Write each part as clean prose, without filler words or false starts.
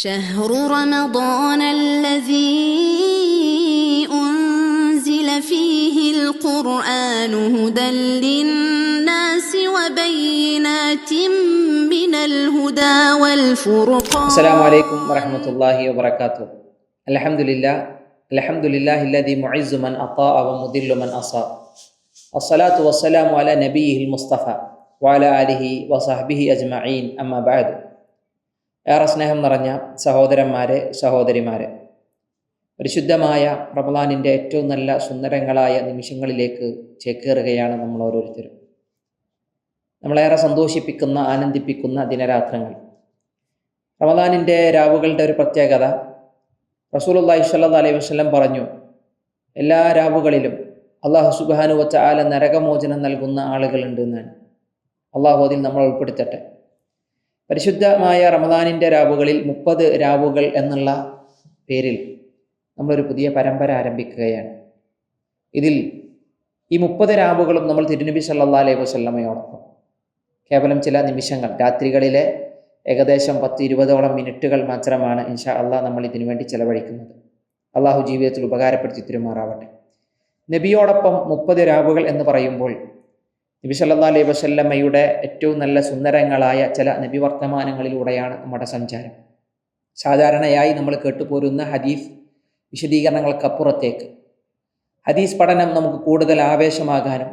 شهر رمضان الذي أنزل فيه القرآن هدى للناس وبينات من الهدى والفرقان. السلام عليكم ورحمة الله وبركاته. الحمد لله الذي معز من أطاع ومذل من أصاب. الصلاة والسلام على نبيه المصطفى وعلى آله وصحبه أجمعين. أما بعد. ഏറെ സ്നേഹം നിറഞ്ഞ സഹോദരന്മാരെ, സഹോദരിമാരെ, പരിശുദ്ധമായ റമളാനിൻ്റെ ഏറ്റവും നല്ല സുന്ദരങ്ങളായ നിമിഷങ്ങളിലേക്ക് ചേക്കേറുകയാണ് നമ്മൾ ഓരോരുത്തരും. നമ്മളേറെ സന്തോഷിപ്പിക്കുന്ന, ആനന്ദിപ്പിക്കുന്ന ദിനരാത്രങ്ങൾ. റമളാനിൻ്റെ രാവുകളുടെ ഒരു പ്രത്യേകത, റസൂലുള്ളാഹി സ്വല്ലല്ലാഹു അലൈഹി വസല്ലം പറഞ്ഞു, എല്ലാ രാവുകളിലും അല്ലാഹു സുബ്ഹാനഹു വ തആല നരകമോചനം നൽകുന്ന ആളുകളുണ്ട് എന്നാണ്. അള്ളാഹു അതിൽ നമ്മൾ ഉൾപ്പെടുത്തട്ടെ. പരിശുദ്ധമായ റമളാനിൻ്റെ രാവുകളിൽ 30 രാവുകൾ എന്നുള്ള പേരിൽ നമ്മളൊരു പുതിയ പരമ്പര ആരംഭിക്കുകയാണ്. ഇതിൽ ഈ 30 രാവുകളും നമ്മൾ തിരുനബി സല്ലല്ലാഹു അലൈഹി വസല്ലമയോടൊപ്പം കേവലം ചില നിമിഷങ്ങൾ, രാത്രികളിലെ ഏകദേശം 10-20ഓളം മിനിറ്റുകൾ മാത്രമാണ് ഇൻഷാ അള്ളാഹ് നമ്മൾ ഇതിനു വേണ്ടി ചെലവഴിക്കുന്നത്. അള്ളാഹു ജീവിതത്തിൽ ഉപകാരപ്പെടുത്തി തിരുമാറാവട്ടെ. നബിയോടൊപ്പം 30 രാവുകൾ എന്ന് പറയുമ്പോൾ നബി സല്ലല്ലാഹു അലൈഹി വസല്ലമയുടെ ഏറ്റവും നല്ല സുന്ദരങ്ങളായ ചില നബി വർത്തമാനങ്ങളിലൂടെയാണ് നമ്മുടെ സഞ്ചാരം. സാധാരണയായി നമ്മൾ കേട്ടുപോരുന്ന ഹദീസ് വിശദീകരണങ്ങൾക്കപ്പുറത്തേക്ക് ഹദീസ് പഠനം നമുക്ക് കൂടുതൽ ആവേശമാകാനും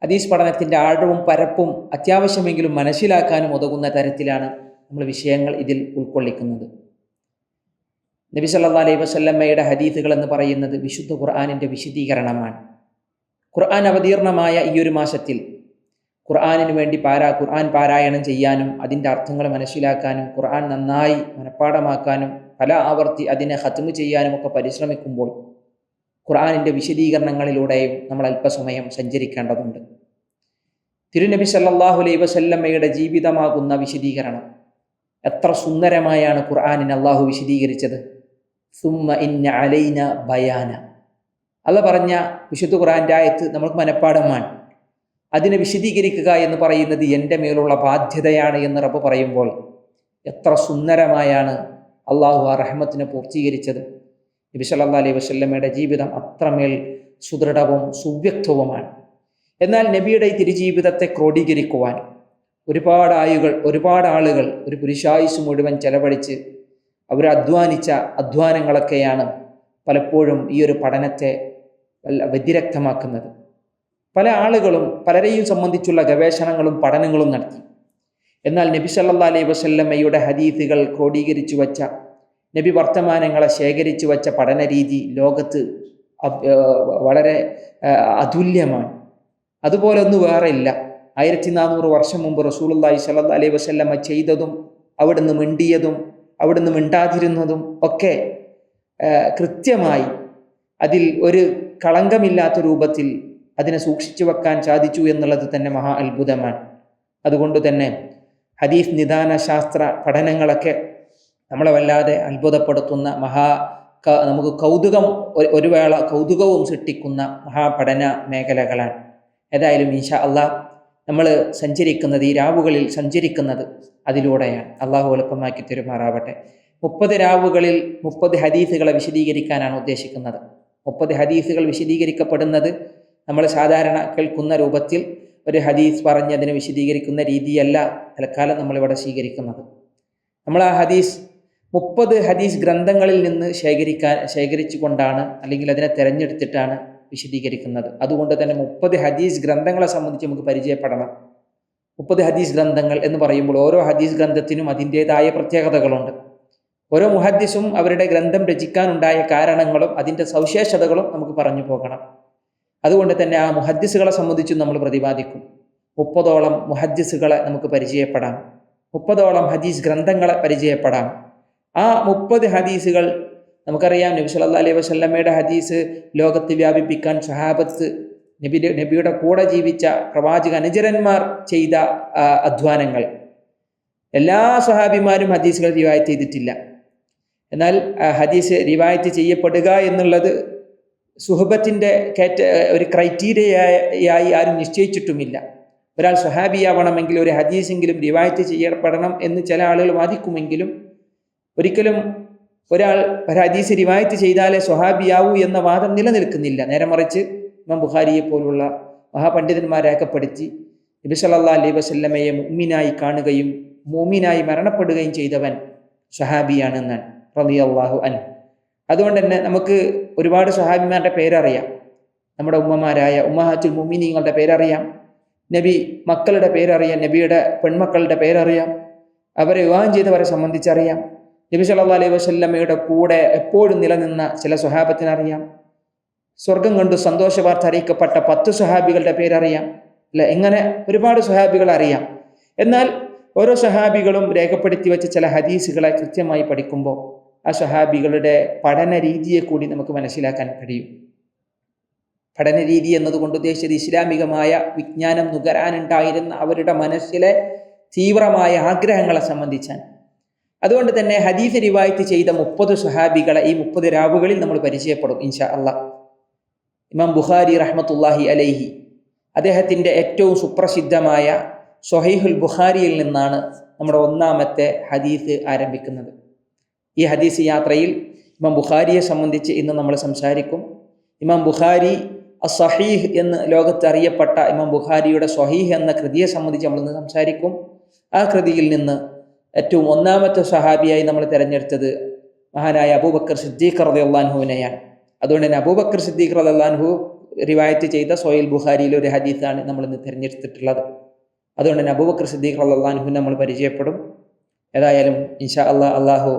ഹദീസ് പഠനത്തിൻ്റെ ആഴവും പരപ്പും അത്യാവശ്യമെങ്കിലും മനസ്സിലാക്കാനും ഉതകുന്ന തരത്തിലാണ് നമ്മൾ വിഷയങ്ങൾ ഇതിൽ ഉൾക്കൊള്ളിക്കുന്നത്. നബി സല്ലല്ലാഹു അലൈഹി വസല്ലമയുടെ ഹദീസുകൾ എന്ന് പറയുന്നത് വിശുദ്ധ ഖുർആനിൻ്റെ വിശദീകരണമാണ്. ഖുർആൻ അവതീർണമായ ഈ ഒരു മാസത്തിൽ ഖുർആനിന് വേണ്ടി ഖുർആൻ പാരായണം ചെയ്യാനും അതിൻ്റെ അർത്ഥങ്ങൾ മനസ്സിലാക്കാനും ഖുർആൻ നന്നായി മനഃപ്പാഠമാക്കാനും പല ആവർത്തി അതിനെ ഖത്മ് ചെയ്യാനും ഒക്കെ പരിശ്രമിക്കുമ്പോൾ ഖുർആനിൻ്റെ വിശദീകരണങ്ങളിലൂടെയും നമ്മൾ അല്പസമയം സഞ്ചരിക്കേണ്ടതുണ്ട്. തിരുനബി സല്ലല്ലാഹു അലൈഹി വസല്ലമയുടെ ജീവിതമാകുന്ന വിശദീകരണം എത്ര സുന്ദരമായാണ് ഖുർആനിനെ അള്ളാഹു വിശദീകരിച്ചത്. സുമ്മ ഇന്ന അലൈന ബയാന, അല്ല പറഞ്ഞ വിശുദ്ധ ഖുർആൻ്റെ ആയത്ത് നമുക്ക് മനഃപ്പാഠമാണ്. അതിനെ വിശദീകരിക്കുക എന്ന് പറയുന്നത് എൻ്റെ മേലുള്ള ബാധ്യതയാണ് എന്ന് റബ്ബ് പറയുമ്പോൾ എത്ര സുന്ദരമായാണ് അള്ളാഹു ആ റഹ്മത്തിനെ പൂർത്തീകരിച്ചത്. നബി സല്ലല്ലാഹു അലൈഹി വസല്ലമയുടെ ജീവിതം അത്രമേൽ സുദൃഢവും സുവ്യക്തവുമാണ്. എന്നാൽ നബിയുടെ ഈ തിരുജീവിതത്തെ ക്രോഡീകരിക്കുവാൻ ഒരുപാട് ആളുകൾ ഒരു പുരുഷായുസ് മുഴുവൻ ചെലവഴിച്ച് അവർ അധ്വാനിച്ച അധ്വാനങ്ങളൊക്കെയാണ് പലപ്പോഴും ഈ ഒരു പഠനത്തെ വ്യതിരക്തമാക്കുന്നത്. പല ആളുകളും പലരെയും സംബന്ധിച്ചുള്ള ഗവേഷണങ്ങളും പഠനങ്ങളും നടത്തി. എന്നാൽ നബി സല്ലല്ലാഹു അലൈഹി വസല്ലമയുടെ ഹദീസുകൾ ക്രോഡീകരിച്ചു വച്ച, നബി വർത്തമാനങ്ങളെ ശേഖരിച്ചു വച്ച പഠന രീതി ലോകത്ത് വളരെ അതുല്യമാണ്. അതുപോലെ ഒന്നും വേറെ ഇല്ല. 1400 വർഷം മുമ്പ് റസൂലുള്ളാഹി സ്വല്ലല്ലാഹു അലൈഹി വസല്ലമ ചെയ്തതും അവിടുന്ന് മിണ്ടിയതും അവിടുന്ന് മിണ്ടാതിരുന്നതും ഒക്കെ കൃത്യമായി അതിൽ ഒരു കളങ്കമില്ലാത്ത രൂപത്തിൽ അതിനെ സൂക്ഷിച്ചു വെക്കാൻ സാധിച്ചു എന്നുള്ളത് തന്നെ മഹാ അത്ഭുതമാണ്. അതുകൊണ്ട് തന്നെ ഹദീസ് നിദാന ശാസ്ത്ര പഠനങ്ങളൊക്കെ നമ്മളെ വല്ലാതെ അത്ഭുതപ്പെടുത്തുന്ന നമുക്ക് ഒരു വേള കൗതുകവും സൃഷ്ടിക്കുന്ന മഹാപഠന മേഖലകളാണ്. ഏതായാലും ഇൻഷാ അള്ളാഹ് നമ്മൾ സഞ്ചരിക്കുന്നത്, ഈ രാവുകളിൽ സഞ്ചരിക്കുന്നത് അതിലൂടെയാണ്. അള്ളാഹു എളുപ്പമാക്കി തരുമാറാവട്ടെ. 30 രാവുകളിൽ 30 ഹദീസുകളെ വിശദീകരിക്കാനാണ് ഉദ്ദേശിക്കുന്നത്. 30 ഹദീസുകൾ വിശദീകരിക്കപ്പെടുന്നത് നമ്മൾ സാധാരണ കേൾക്കുന്ന രൂപത്തിൽ ഒരു ഹദീസ് പറഞ്ഞ് അതിനെ വിശദീകരിക്കുന്ന രീതിയല്ല തൽക്കാലം നമ്മളിവിടെ സ്വീകരിക്കുന്നത്. നമ്മൾ ആ 30 ഹദീസ് ഗ്രന്ഥങ്ങളിൽ നിന്ന് ശേഖരിച്ചു കൊണ്ടാണ്, അല്ലെങ്കിൽ അതിനെ തിരഞ്ഞെടുത്തിട്ടാണ് വിശദീകരിക്കുന്നത്. അതുകൊണ്ട് തന്നെ 30 ഹദീസ് ഗ്രന്ഥങ്ങളെ സംബന്ധിച്ച് നമുക്ക് പരിചയപ്പെടണം. 30 ഹദീസ് ഗ്രന്ഥങ്ങൾ എന്ന് പറയുമ്പോൾ ഓരോ ഹദീസ് ഗ്രന്ഥത്തിനും അതിൻ്റേതായ പ്രത്യേകതകളുണ്ട്. ഓരോ മുഹദ്ദിസും അവരുടെ ഗ്രന്ഥം രചിക്കാനുണ്ടായ കാരണങ്ങളും അതിൻ്റെ സവിശേഷതകളും നമുക്ക് പറഞ്ഞു പോകണം. അതുകൊണ്ട് തന്നെ ആ മുഹദ്ദിസുകളെ സംബന്ധിച്ചും നമ്മൾ പ്രതിപാദിക്കും. 30ഓളം മുഹദ്ദിസുകളെ നമുക്ക് പരിചയപ്പെടാം, 30ഓളം ഹദീസ് ഗ്രന്ഥങ്ങളെ പരിചയപ്പെടാം. ആ 30 ഹദീസുകൾ നമുക്കറിയാം. നബി സല്ലല്ലാഹു അലൈഹി വസല്ലമയുടെ ഹദീസ് ലോകത്ത് വ്യാപിപ്പിക്കാൻ സ്വഹാബത്ത്, നബിയുടെ കൂടെ ജീവിച്ച പ്രവാചക അനുചരന്മാർ ചെയ്ത അധ്വാനങ്ങൾ. എല്ലാ സ്വഹാബിമാരും ഹദീസുകൾ റിവായത്ത് ചെയ്തിട്ടില്ല. എന്നാൽ ഹദീസ് റിവായത്ത് ചെയ്യപ്പെടുക എന്നുള്ളത് സുഹബത്തിൻ്റെ ഒരു ക്രൈറ്റീരിയയായി ആരും നിശ്ചയിച്ചിട്ടുമില്ല. ഒരാൾ സ്വഹാബിയാവണമെങ്കിൽ ഒരു ഹദീസെങ്കിലും റിവായത്ത് ചെയ്യപ്പെടണം എന്ന് ചില ആളുകൾ വാദിക്കുമെങ്കിലും ഒരിക്കലും ഒരാൾ ഒരു ഹദീസ് റിവായത്ത് ചെയ്താലേ സ്വഹാബിയാവൂ എന്ന വാദം നിലനിൽക്കുന്നില്ല. നേരെ മറിച്ച് ഇമാം ബുഖാരിയെ പോലുള്ള മഹാപണ്ഡിതന്മാർ രേഖപ്പെടുത്തി നബി സല്ലല്ലാഹു അലൈഹി വസല്ലമയെ മുഅ്മിനായി കാണുകയും മുഅ്മിനായി മരണപ്പെടുകയും ചെയ്തവൻ സ്വഹാബിയാണ് എന്നാണ് റളിയല്ലാഹു അൻഹു. അതുകൊണ്ട് തന്നെ നമുക്ക് ഒരുപാട് സ്വഹാബിമാരുടെ പേരറിയാം. നമ്മുടെ ഉമ്മമാരായ ഉമ്മഹാത്തുൽ മുഅ്മിനീങ്ങളുടെ പേരറിയാം, നബി മക്കളുടെ പേരറിയാം, നബിയുടെ പെൺമക്കളുടെ പേരറിയാം, അവരെ വിവാഹം ചെയ്തവരെ സംബന്ധിച്ചറിയാം, നബി സല്ലല്ലാഹു അലൈഹി വസല്ലമയുടെ കൂടെ എപ്പോഴും നിലനിന്ന ചില സ്വഹാബത്തിനറിയാം, സ്വർഗം കണ്ടു സന്തോഷ വാർത്ത അറിയിക്കപ്പെട്ട 10 സ്വഹാബികളുടെ പേരറിയാം, അല്ലെ? ഇങ്ങനെ ഒരുപാട് സ്വഹാബികൾ അറിയാം. എന്നാൽ ഓരോ സ്വഹാബികളും രേഖപ്പെടുത്തി വെച്ച ചില ഹദീസുകളെ കൃത്യമായി പഠിക്കുമ്പോൾ ആ സ്വഹാബികളുടെ പഠന രീതിയെ കൂടി നമുക്ക് മനസ്സിലാക്കാൻ കഴിയും. പഠന രീതി എന്നതുകൊണ്ട് ഉദ്ദേശിച്ചത് ഇസ്ലാമികമായ വിജ്ഞാനം നുകരാനുണ്ടായിരുന്ന അവരുടെ മനസ്സിലെ തീവ്രമായ ആഗ്രഹങ്ങളെ സംബന്ധിച്ചാണ്. അതുകൊണ്ട് തന്നെ ഹദീസ് റിവായത്ത് ചെയ്ത 30 സ്വഹാബികളെ ഈ 30 രാവുകളിൽ നമ്മൾ പരിചയപ്പെടും ഇൻഷാ അല്ലാഹ്. ഇമാം ബുഖാരി റഹ്മത്തുള്ളാഹി അലൈഹി അദ്ദേഹത്തിൻ്റെ ഏറ്റവും സുപ്രസിദ്ധമായ സ്വഹീഹുൽ ബുഖാരിയിൽ നിന്നാണ് നമ്മുടെ ഒന്നാമത്തെ ഹദീസ് ആരംഭിക്കുന്നത്. ഈ ഹദീസ് യാത്രയിൽ ഇമാം ബുഖാരിയെ സംബന്ധിച്ച് ഇന്ന് നമ്മൾ സംസാരിക്കും. ഇമാം ബുഖാരി അസ്സഹീഹ് എന്ന് ലോകത്ത് അറിയപ്പെട്ട ഇമാം ബുഖാരിയുടെ സ്വഹീഹ് എന്ന കൃതിയെ സംബന്ധിച്ച് നമ്മളിന്ന് സംസാരിക്കും. ആ കൃതിയിൽ നിന്ന് ഏറ്റവും ഒന്നാമത്തെ സ്വഹാബിയായി നമ്മൾ തിരഞ്ഞെടുത്തത് മഹാനായ അബൂബക്കർ സിദ്ദീഖ് റളിയല്ലാഹു അൻഹുവിനെയാണ്. അതുകൊണ്ട് തന്നെ അബൂബക്കർ സിദ്ദീഖ് റളിയല്ലാഹു അൻഹു റിവായത്ത് ചെയ്ത സ്വഹീഹുൽ ബുഖാരിയിലെ ഒരു ഹദീസാണ് നമ്മളിന്ന് തിരഞ്ഞെടുത്തിട്ടുള്ളത്. അതുകൊണ്ട് തന്നെ അബൂബക്കർ സിദ്ദീഖ് റളിയല്ലാഹു അൻഹുവിനെ നമ്മൾ പരിചയപ്പെടും. ഏതായാലും ഇൻഷാ അല്ലാഹ് അള്ളാഹു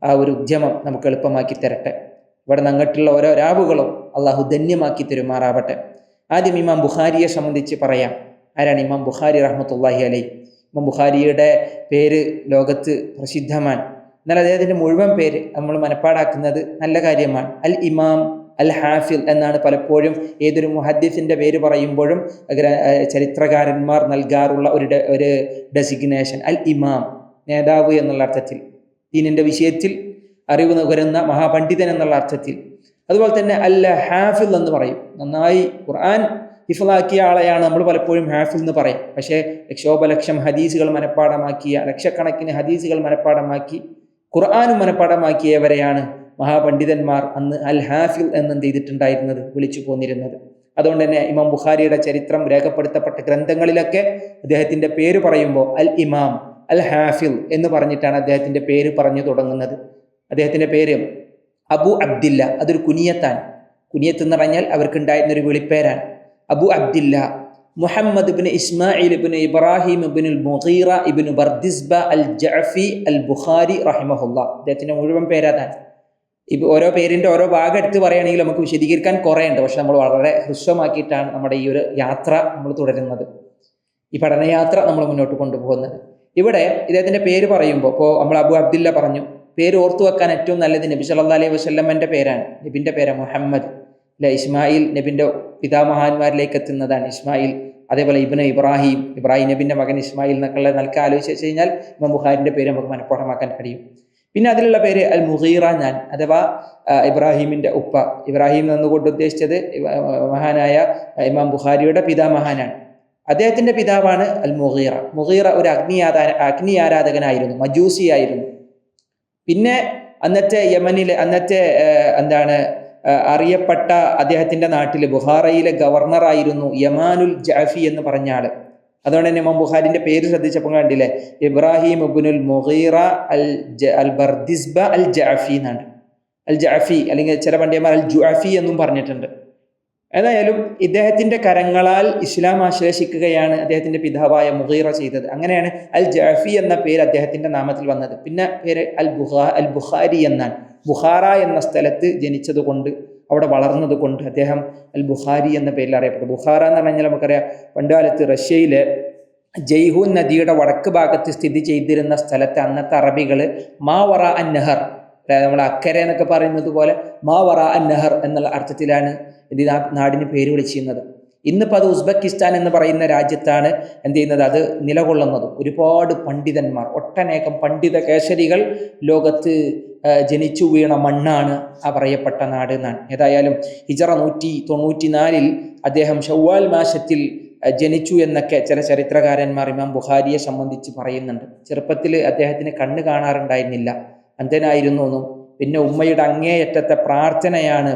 ആ ഒരു ഉദ്യമം നമുക്ക് എളുപ്പമാക്കി തരട്ടെ. ഇവിടെ നിന്നിട്ടുള്ള ഓരോ രാവുകളും അള്ളാഹു ധന്യമാക്കി തരുമാറാവട്ടെ. ആദ്യം ഇമാം ബുഖാരിയെ സംബന്ധിച്ച് പറയാം. ആരാണ് ഇമാം ബുഖാരി റഹ്മത്തുള്ളാഹി അലൈഹി? ഇമാം ബുഖാരിയുടെ പേര് ലോകത്ത് പ്രസിദ്ധമാണ്. എന്നാൽ അദ്ദേഹത്തിൻ്റെ മുഴുവൻ പേര് നമ്മൾ മനപ്പാടാക്കുന്നത് നല്ല കാര്യമാണ്. അൽ ഇമാം അൽ ഹാഫിൽ എന്നാണ് പലപ്പോഴും ഏതൊരു മുഹദ്ദിസിൻ്റെ പേര് പറയുമ്പോഴും ചരിത്രകാരന്മാർ നൽകാറുള്ള ഒരു ഡെസിഗ്നേഷൻ. അൽ ഇമാം, നേതാവ് എന്നുള്ള അർത്ഥത്തിൽ, ദീനിൻ്റെ വിഷയത്തിൽ അറിവ് നുകരുന്ന മഹാപണ്ഡിതൻ എന്നുള്ള അർത്ഥത്തിൽ. അതുപോലെ തന്നെ അൽ ഹാഫിൽ എന്ന് പറയും. നന്നായി ഖുർആൻ ഹിഫ്ളാക്കിയ ആളെയാണ് നമ്മൾ പലപ്പോഴും ഹാഫിൽ എന്ന് പറയും. പക്ഷേ ലക്ഷോപലക്ഷം ഹദീസുകൾ മനഃപ്പാടമാക്കിയ, ലക്ഷക്കണക്കിന് ഹദീസുകൾ മനഃപ്പാടമാക്കി ഖുർആനും മനഃപ്പാടമാക്കിയവരെയാണ് മഹാപണ്ഡിതന്മാർ അന്ന് അൽ ഹാഫിൽ എന്നെന്ത് ചെയ്തിട്ടുണ്ടായിരുന്നത്, വിളിച്ചു പോന്നിരുന്നത്. അതുകൊണ്ട് തന്നെ ഇമാം ബുഖാരിയുടെ ചരിത്രം രേഖപ്പെടുത്തപ്പെട്ട ഗ്രന്ഥങ്ങളിലൊക്കെ അദ്ദേഹത്തിൻ്റെ പേര് പറയുമ്പോൾ അൽ ഇമാം അൽ ഹാഫിൽ എന്ന് പറഞ്ഞിട്ടാണ് അദ്ദേഹത്തിൻ്റെ പേര് പറഞ്ഞു തുടങ്ങുന്നത്. അദ്ദേഹത്തിൻ്റെ പേര് അബു അബ്ദില്ല, അതൊരു കുനിയത്താണ്. കുനിയത്ത് എന്ന് പറഞ്ഞാൽ അവർക്കുണ്ടായിരുന്നൊരു വിളിപ്പേരാണ്. അബു അബ്ദില്ല മുഹമ്മദ് ഇബ്നു ഇസ്മായിൽ ഇബ്നു ഇബ്രാഹിം ഇബ്നു മുഗീറ ഇബ്നു ബർദിസ്ബ അൽ ജഅഫി അൽ ബുഖാരി റഹിമഹുല്ലാ. അദ്ദേഹത്തിൻ്റെ മുഴുവൻ പേരതാണ്. ഓരോ പേരിൻ്റെ ഓരോ ഭാഗം എടുത്ത് പറയുകയാണെങ്കിൽ നമുക്ക് വിശദീകരിക്കാൻ കുറേ ഉണ്ട്. പക്ഷെ നമ്മൾ വളരെ ഹ്രസ്വമാക്കിയിട്ടാണ് നമ്മുടെ ഈ ഒരു യാത്ര നമ്മൾ തുടരുന്നത്, ഈ പഠനയാത്ര നമ്മൾ മുന്നോട്ട് കൊണ്ടുപോകുന്നത്. ഇവിടെ ഇദ്ദേഹത്തിൻ്റെ പേര് പറയുമ്പോൾ ഇപ്പോൾ നമ്മൾ അബു അബ്ദില്ല പറഞ്ഞു. പേര് ഓർത്തു വെക്കാൻ ഏറ്റവും നല്ലത് നബി സല്ലല്ലാഹു അലൈഹി വസല്ലമൻ്റെ പേരാണ്. നബിൻ്റെ പേരാണ് മുഹമ്മദ്, അല്ലെ? ഇസ്മായിൽ നബിൻ്റെ പിതാമഹാന്മാരിലേക്ക് എത്തുന്നതാണ് ഇസ്മായിൽ. അതേപോലെ ഇബ്രാഹിം നബിൻ്റെ മകൻ ഇസ്മായിൽ എന്നൊക്കെയുള്ള നൽകി ആലോചിച്ച് കഴിഞ്ഞാൽ ഇമാം ബുഖാരിൻ്റെ പേര് നമുക്ക് മനഃപ്പാടമാക്കാൻ കഴിയും. പിന്നെ അതിലുള്ള പേര് അൽ മുഗീറ, ഞാൻ അഥവാ ഇബ്രാഹിമിൻ്റെ ഉപ്പ. ഇബ്രാഹിം എന്നുകൊണ്ട് ഉദ്ദേശിച്ചത് മഹാനായ ഇമാം ബുഖാരിയുടെ പിതാമഹാനാണ്. അദ്ദേഹത്തിൻ്റെ പിതാവാണ് അൽ മുഗീറ. മുഗീറ ഒരു അഗ്നി ആരാധകനായിരുന്നു, മജൂസിയായിരുന്നു. പിന്നെ അന്നത്തെ യമനിലെ അറിയപ്പെട്ട അദ്ദേഹത്തിൻ്റെ നാട്ടിൽ ബുഖാറയിലെ ഗവർണറായിരുന്നു യമാനുൽ ജഅഫി എന്ന് പറഞ്ഞ ആൾ. അതുകൊണ്ട് തന്നെ ഇമാം ബുഖാരിൻ്റെ പേര് ശ്രദ്ധിച്ചപ്പോൾ കണ്ടില്ലേ, ഇബ്രാഹിം ഇബ്നുൽ മുഗീറ അൽ ബർദിസ്ബ അൽ ജഅഫി എന്നാണ്. അൽ ജഅഫി അല്ലെങ്കിൽ ചില പണ്ഡിതന്മാർ അൽ ജുഅഫി എന്നും പറഞ്ഞിട്ടുണ്ട്. ഏതായാലും ഇദ്ദേഹത്തിൻ്റെ കരങ്ങളാൽ ഇസ്ലാം ആശ്ലേഷിക്കുകയാണ് അദ്ദേഹത്തിൻ്റെ പിതാവായ മുഗീറ ചെയ്തത്. അങ്ങനെയാണ് അൽ ജഅഫി എന്ന പേര് അദ്ദേഹത്തിൻ്റെ നാമത്തിൽ വന്നത്. പിന്നെ പേര് അൽ ബുഖാരി എന്നാണ്. ബുഖാറ എന്ന സ്ഥലത്ത് ജനിച്ചതുകൊണ്ട്, അവിടെ വളർന്നത് കൊണ്ട് അദ്ദേഹം അൽ ബുഖാരി എന്ന പേരിൽ അറിയപ്പെട്ടു. ബുഖാറ എന്ന് പറഞ്ഞാൽ നമുക്കറിയാം, പണ്ടുകാലത്ത് റഷ്യയിലെ ജയ്ഹൂൻ നദിയുടെ വടക്ക് ഭാഗത്ത് സ്ഥിതി ചെയ്തിരുന്ന സ്ഥലത്ത് അന്നത്തെ അറബികൾ മാവറ അൻ നെഹർ, അതായത് നമ്മൾ അക്കരെ എന്നൊക്കെ പറയുന്നത് പോലെ മാവറ അൻ നെഹർ എന്നുള്ള അർത്ഥത്തിലാണ് ഇത് നാടിന് പേര് വിളിച്ചിരുന്നത്. ഇന്നിപ്പോൾ അത് ഉസ്ബെക്കിസ്ഥാൻ എന്ന് പറയുന്ന രാജ്യത്താണ് എന്ത് ചെയ്യുന്നത്, അത് നിലകൊള്ളുന്നത്. ഒരുപാട് പണ്ഡിതന്മാർ, ഒട്ടനേകം പണ്ഡിത കേസരികൾ ലോകത്ത് ജനിച്ചു വീണ മണ്ണാണ് ആ പറയപ്പെട്ട നാട് എന്നാണ്. ഏതായാലും ഹിജറ 194 അദ്ദേഹം ഷവ്വാൽ മാസത്തിൽ ജനിച്ചു എന്നൊക്കെ ചില ചരിത്രകാരന്മാർ ഇമാം ബുഖാരിയെ സംബന്ധിച്ച് പറയുന്നുണ്ട്. ചെറുപ്പത്തിൽ അദ്ദേഹത്തിന് കണ്ണ് കാണാറുണ്ടായിരുന്നില്ല. അന്ധനായിരുന്നു എന്നും പിന്നെ ഉമ്മയുടെ അങ്ങേയറ്റത്തെ പ്രാർത്ഥനയാണ്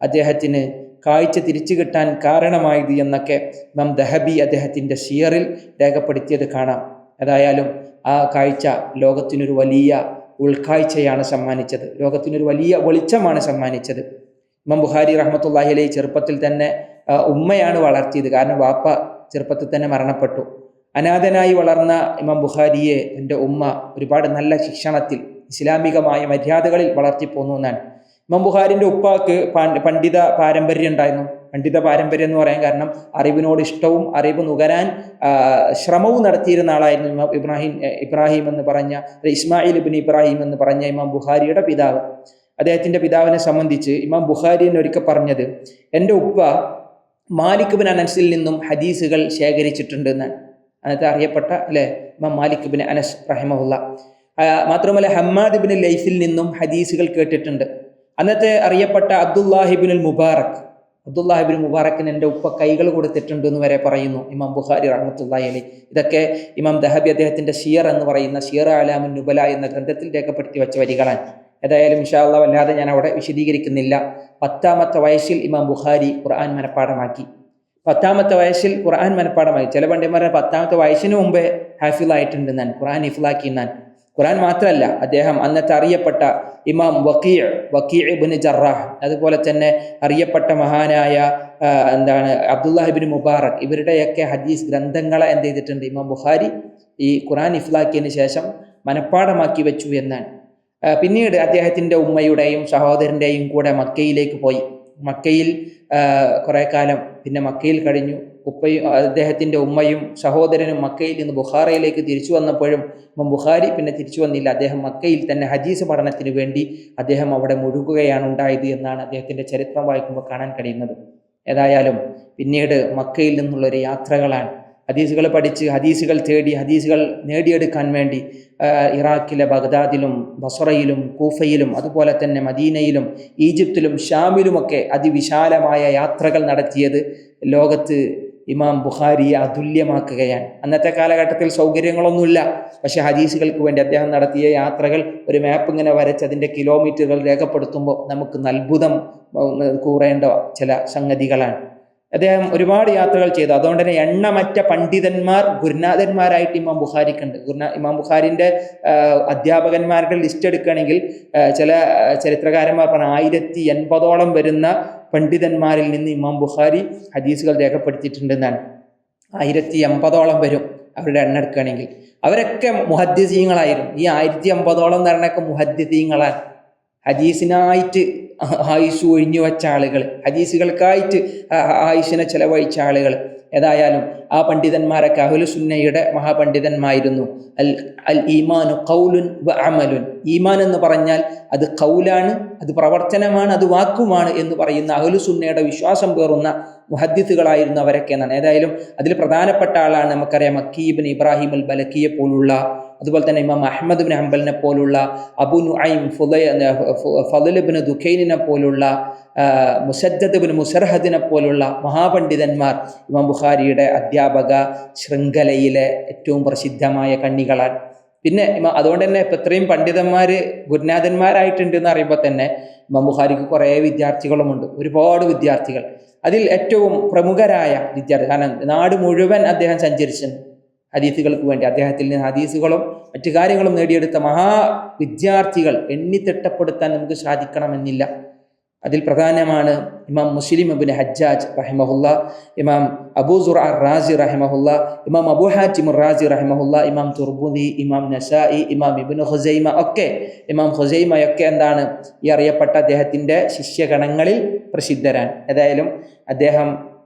അദ്ദേഹത്തിന് കാഴ്ച തിരിച്ചു കിട്ടാൻ കാരണമായത് എന്നൊക്കെ ഇമാം ദഹബി അദ്ദേഹത്തിൻ്റെ സിയറിൽ രേഖപ്പെടുത്തിയത് കാണാം. ഏതായാലും ആ കാഴ്ച ലോകത്തിനൊരു വലിയ ഉൾക്കാഴ്ചയാണ് സമ്മാനിച്ചത്, ലോകത്തിനൊരു വലിയ വെളിച്ചമാണ് സമ്മാനിച്ചത്. ഇമാം ബുഖാരി റഹ്മത്തുള്ളാഹി അലൈഹി ചെറുപ്പത്തിൽ തന്നെ ഉമ്മയാണ് വളർത്തിയത്. കാരണം വാപ്പ ചെറുപ്പത്തിൽ തന്നെ മരണപ്പെട്ടു. അനാഥനായി വളർന്ന ഇമാം ബുഖാരിയെ എൻ്റെ ഉമ്മ ഒരുപാട് നല്ല ശിക്ഷണത്തിൽ ഇസ്ലാമികമായ മര്യാദകളിൽ വളർത്തിപ്പോന്നു എന്നാണ്. ഇമാം ബുഖാരിൻ്റെ ഉപ്പാക്ക് പണ്ഡിത പാരമ്പര്യം ഉണ്ടായിരുന്നു. പണ്ഡിത പാരമ്പര്യം എന്ന് പറയാൻ കാരണം അറിവിനോട് ഇഷ്ടവും അറിവ് നുകരാൻ ശ്രമവും നടത്തിയിരുന്ന ആളായിരുന്നു ഇബ്രാഹിം എന്ന് പറഞ്ഞ ഇസ്മായിൽ ഇബ്നു ഇബ്രാഹിം എന്ന് പറഞ്ഞ ഇമാം ബുഖാരിയുടെ പിതാവ്. അദ്ദേഹത്തിൻ്റെ പിതാവിനെ സംബന്ധിച്ച് ഇമാം ബുഖാരി ഒരിക്കൽ പറഞ്ഞത്, എൻ്റെ ഉപ്പ മാലിക് ബിൻ അനസിൽ നിന്നും ഹദീസുകൾ ശേഖരിച്ചിട്ടുണ്ട് എന്നാണ്. അന്നത്തെ അറിയപ്പെട്ട ഇമാം മാലിക് ബിൻ അനസ് റഹിമഹുല്ല. മാത്രമല്ല ഹമ്മാദ് ബിൻ ലൈസിൽ നിന്നും ഹദീസുകൾ കേട്ടിട്ടുണ്ട്. അന്നത്തെ അറിയപ്പെട്ട അബ്ദുല്ലാഹിബിൻ മുബാറക്കിന് എൻ്റെ ഉപ്പ കൈകൾ കൊടുത്തിട്ടുണ്ട് എന്ന് വരെ പറയുന്നു ഇമാം ബുഖാരി റഹ്മത്തുള്ളാഹി അലൈഹി. ഇതൊക്കെ ഇമാം ദഹബി അദ്ദേഹത്തിൻ്റെ സിയർ എന്ന് പറയുന്ന സിയർ അലാമുൻ നുബല എന്ന ഗ്രന്ഥത്തിൽ രേഖപ്പെടുത്തി വെച്ച വരികളാണ്. ഏതായാലും ഇൻഷാ അല്ലാഹ് വല്ലാതെ ഞാൻ അവിടെ വിശദീകരിക്കുന്നില്ല. 10ാമത്തെ വയസ്സിൽ ഇമാം ബുഖാരി ഖുർആൻ മനഃപ്പാഠമാക്കി. 10ാമത്തെ വയസ്സിൽ ഖുർആൻ മനഃപ്പാഠമായി. ചില പണ്ഡിതന്മാരെ 10ാമത്തെ വയസ്സിന് മുമ്പേ ഹാഫിളായിട്ടുണ്ട് ഞാൻ, ഖുർആൻ ഹിഫ്ലാക്കി ഞാൻ. ഖുർആൻ മാത്രമല്ല, അദ്ദേഹം അന്നത്തെ അറിയപ്പെട്ട ഇമാം വക്കീഅ് ഇബ്നു ജറാഹ്, അതുപോലെ തന്നെ അറിയപ്പെട്ട മഹാനായ അബ്ദുല്ലാഹിബിൻ മുബാറക്, ഇവരുടെയൊക്കെ ഹദീസ് ഗ്രന്ഥങ്ങളെ എന്ത് ചെയ്തിട്ടുണ്ട് ഇമാം ബുഖാരി ഈ ഖുർആൻ ഹിഫ്ലാക്കിയതിന് ശേഷം മനഃപ്പാഠമാക്കി വെച്ചു എന്നാണ്. പിന്നീട് അദ്ദേഹത്തിൻ്റെ ഉമ്മയുടെയും സഹോദരൻ്റെയും കൂടെ മക്കയിലേക്ക് പോയി. മക്കയിൽ കുറേ കാലം പിന്നെ മക്കയിൽ കഴിഞ്ഞു. അദ്ദേഹത്തിൻ്റെ ഉമ്മയും സഹോദരനും മക്കയിൽ നിന്ന് ബുഖാറയിലേക്ക് തിരിച്ചു വന്നപ്പോഴും ഇമാം ബുഖാരി പിന്നെ തിരിച്ചു വന്നില്ല. അദ്ദേഹം മക്കയിൽ തന്നെ ഹദീസ് പഠനത്തിന് വേണ്ടി അദ്ദേഹം അവിടെ മുഴുകുകയാണ് ഉണ്ടായത് എന്നാണ് അദ്ദേഹത്തിൻ്റെ ചരിത്രം വായിക്കുമ്പോൾ കാണാൻ കഴിയുന്നത്. ഏതായാലും പിന്നീട് മക്കയിൽ നിന്നുള്ളൊരു യാത്രകളാണ്. ഹദീസുകൾ പഠിച്ച് ഹദീസുകൾ തേടി ഹദീസുകൾ നേടിയെടുക്കാൻ വേണ്ടി ഇറാഖിലെ ബഗ്ദാദിലും ബസ്രയിലും കൂഫയിലും അതുപോലെ തന്നെ മദീനയിലും ഈജിപ്തിലും ഷാമിലുമൊക്കെ അതിവിശാലമായ യാത്രകൾ നടത്തിയത് ലോകത്ത് ഇമാം ബുഖാരിയെ അതുല്യമാക്കുകയാണ്. അന്നത്തെ കാലഘട്ടത്തിൽ സൗകര്യങ്ങളൊന്നുമില്ല. പക്ഷേ ഹദീസുകൾക്ക് വേണ്ടി അദ്ദേഹം നടത്തിയ യാത്രകൾ ഒരു മാപ്പ് ഇങ്ങനെ വരച്ച് അതിൻ്റെ കിലോമീറ്ററുകൾ രേഖപ്പെടുത്തുമ്പോൾ നമുക്ക് അത്ഭുതം കൂറേണ്ട ചില സംഗതികളാണ്. അദ്ദേഹം ഒരുപാട് യാത്രകൾ ചെയ്തു. അതുകൊണ്ട് തന്നെ എണ്ണമറ്റ പണ്ഡിതന്മാർ ഗുരുനാഥന്മാരായിട്ട് ഇമാം ബുഖാരിക്കുണ്ട്. ഇമാം ബുഖാരിൻ്റെ അധ്യാപകന്മാരുടെ ലിസ്റ്റ് എടുക്കുകയാണെങ്കിൽ ചില ചരിത്രകാരന്മാർ പറഞ്ഞ 1080ഓളം വരുന്ന പണ്ഡിതന്മാരിൽ നിന്ന് ഇമാം ബുഖാരി ഹദീസുകൾ രേഖപ്പെടുത്തിയിട്ടുണ്ടെന്നാണ്. 1080ഓളം വരും അവരുടെ എണ്ണം എടുക്കുകയാണെങ്കിൽ. അവരൊക്കെ മുഹദ്ദിസീങ്ങളായിരുന്നു. ഈ 1050ഓളം എന്ന് പറഞ്ഞൊക്കെ മുഹദ്ദിസീങ്ങളാണ്. ഹദീസിനായിട്ട് ആയുസ് ഒഴിഞ്ഞു വെച്ച ആളുകൾ, ഹദീസുകൾക്കായിട്ട് ആയുസിനെ ചെലവഴിച്ച ആളുകൾ. ഏതായാലും ആ പണ്ഡിതന്മാരൊക്കെ അഹ്ലുസുന്നയുടെ മഹാപണ്ഡിതന്മായിരുന്നു. അൽ ഈമാനു ഖൗലുൻ വ അമലുൻ. ഈമാൻ എന്ന് പറഞ്ഞാൽ അത് ഖൗലാണ്, അത് പ്രവർത്തനമാണ്, അത് വാക്കുമാണ് എന്ന് പറയുന്ന അഹ്ലുസുന്നയുടെ വിശ്വാസം പേറുന്ന മുഹദ്ദിസുകളായിരുന്നു അവരൊക്കെ എന്നാണ്. ഏതായാലും അതിൽ പ്രധാനപ്പെട്ട ആളാണ് നമുക്കറിയാം മക്കി ഇബ്നു ഇബ്രാഹിം അൽ ബലക്കിയെ പോലുള്ള, അതുപോലെ തന്നെ ഇമാം അഹ്മദ് ഇബ്നു ഹംബലിനെ പോലുള്ള, അബു നുഐം ഫളൽ ഇബ്നു ദുഖൈനിനെ പോലുള്ള, മുസദ്ദദ് ഇബ്നു മുസർഹദിനെ പോലുള്ള മഹാപണ്ഡിതന്മാർ ഇമാം ബുഖാരിയുടെ അധ്യാപക ശൃംഖലയിലെ ഏറ്റവും പ്രസിദ്ധമായ കണ്ണികളാണ്. പിന്നെ അതുകൊണ്ട് തന്നെ ഇപ്പം ഇത്രയും പണ്ഡിതന്മാർ ഗുരുനാഥന്മാരായിട്ടുണ്ട് എന്ന് അറിയുമ്പോൾ തന്നെ ഇമാം ബുഖാരിക്ക് കുറേ വിദ്യാർത്ഥികളുമുണ്ട്, ഒരുപാട് വിദ്യാർത്ഥികൾ. അതിൽ ഏറ്റവും പ്രമുഖരായ വിദ്യാർത്ഥി, കാരണം നാട് മുഴുവൻ അദ്ദേഹം സഞ്ചരിച്ചിട്ടുണ്ട് ഹദീസുകൾക്ക് വേണ്ടി. അദ്ദേഹത്തിൽ നിന്ന് ഹദീസുകളും മറ്റു കാര്യങ്ങളും നേടിയെടുത്ത വിദ്യാർത്ഥികൾ എണ്ണിത്തിട്ടപ്പെടുത്താൻ നമുക്ക് സാധിക്കണമെന്നില്ല. അതിൽ പ്രധാനമാണ് ഇമാം മുസ്ലിം ഇബ്നു ഹജ്ജാജ് റഹിമഹുല്ല, ഇമാം അബൂ സുർഅ റാസി റഹിമഹുല്ല, ഇമാം അബൂ ഹാറ്റിം റാസി റഹിമഹുല്ല, ഇമാം തുർമുദി, ഇമാം നസായി, ഇമാം ഇബ്നു ഖുസൈമ ഒക്കെ. ഇമാം ഖുസൈമയൊക്കെ ഈ അറിയപ്പെട്ട അദ്ദേഹത്തിൻ്റെ ശിഷ്യഗണങ്ങളിൽ പ്രസിദ്ധരാണ്. ഏതായാലും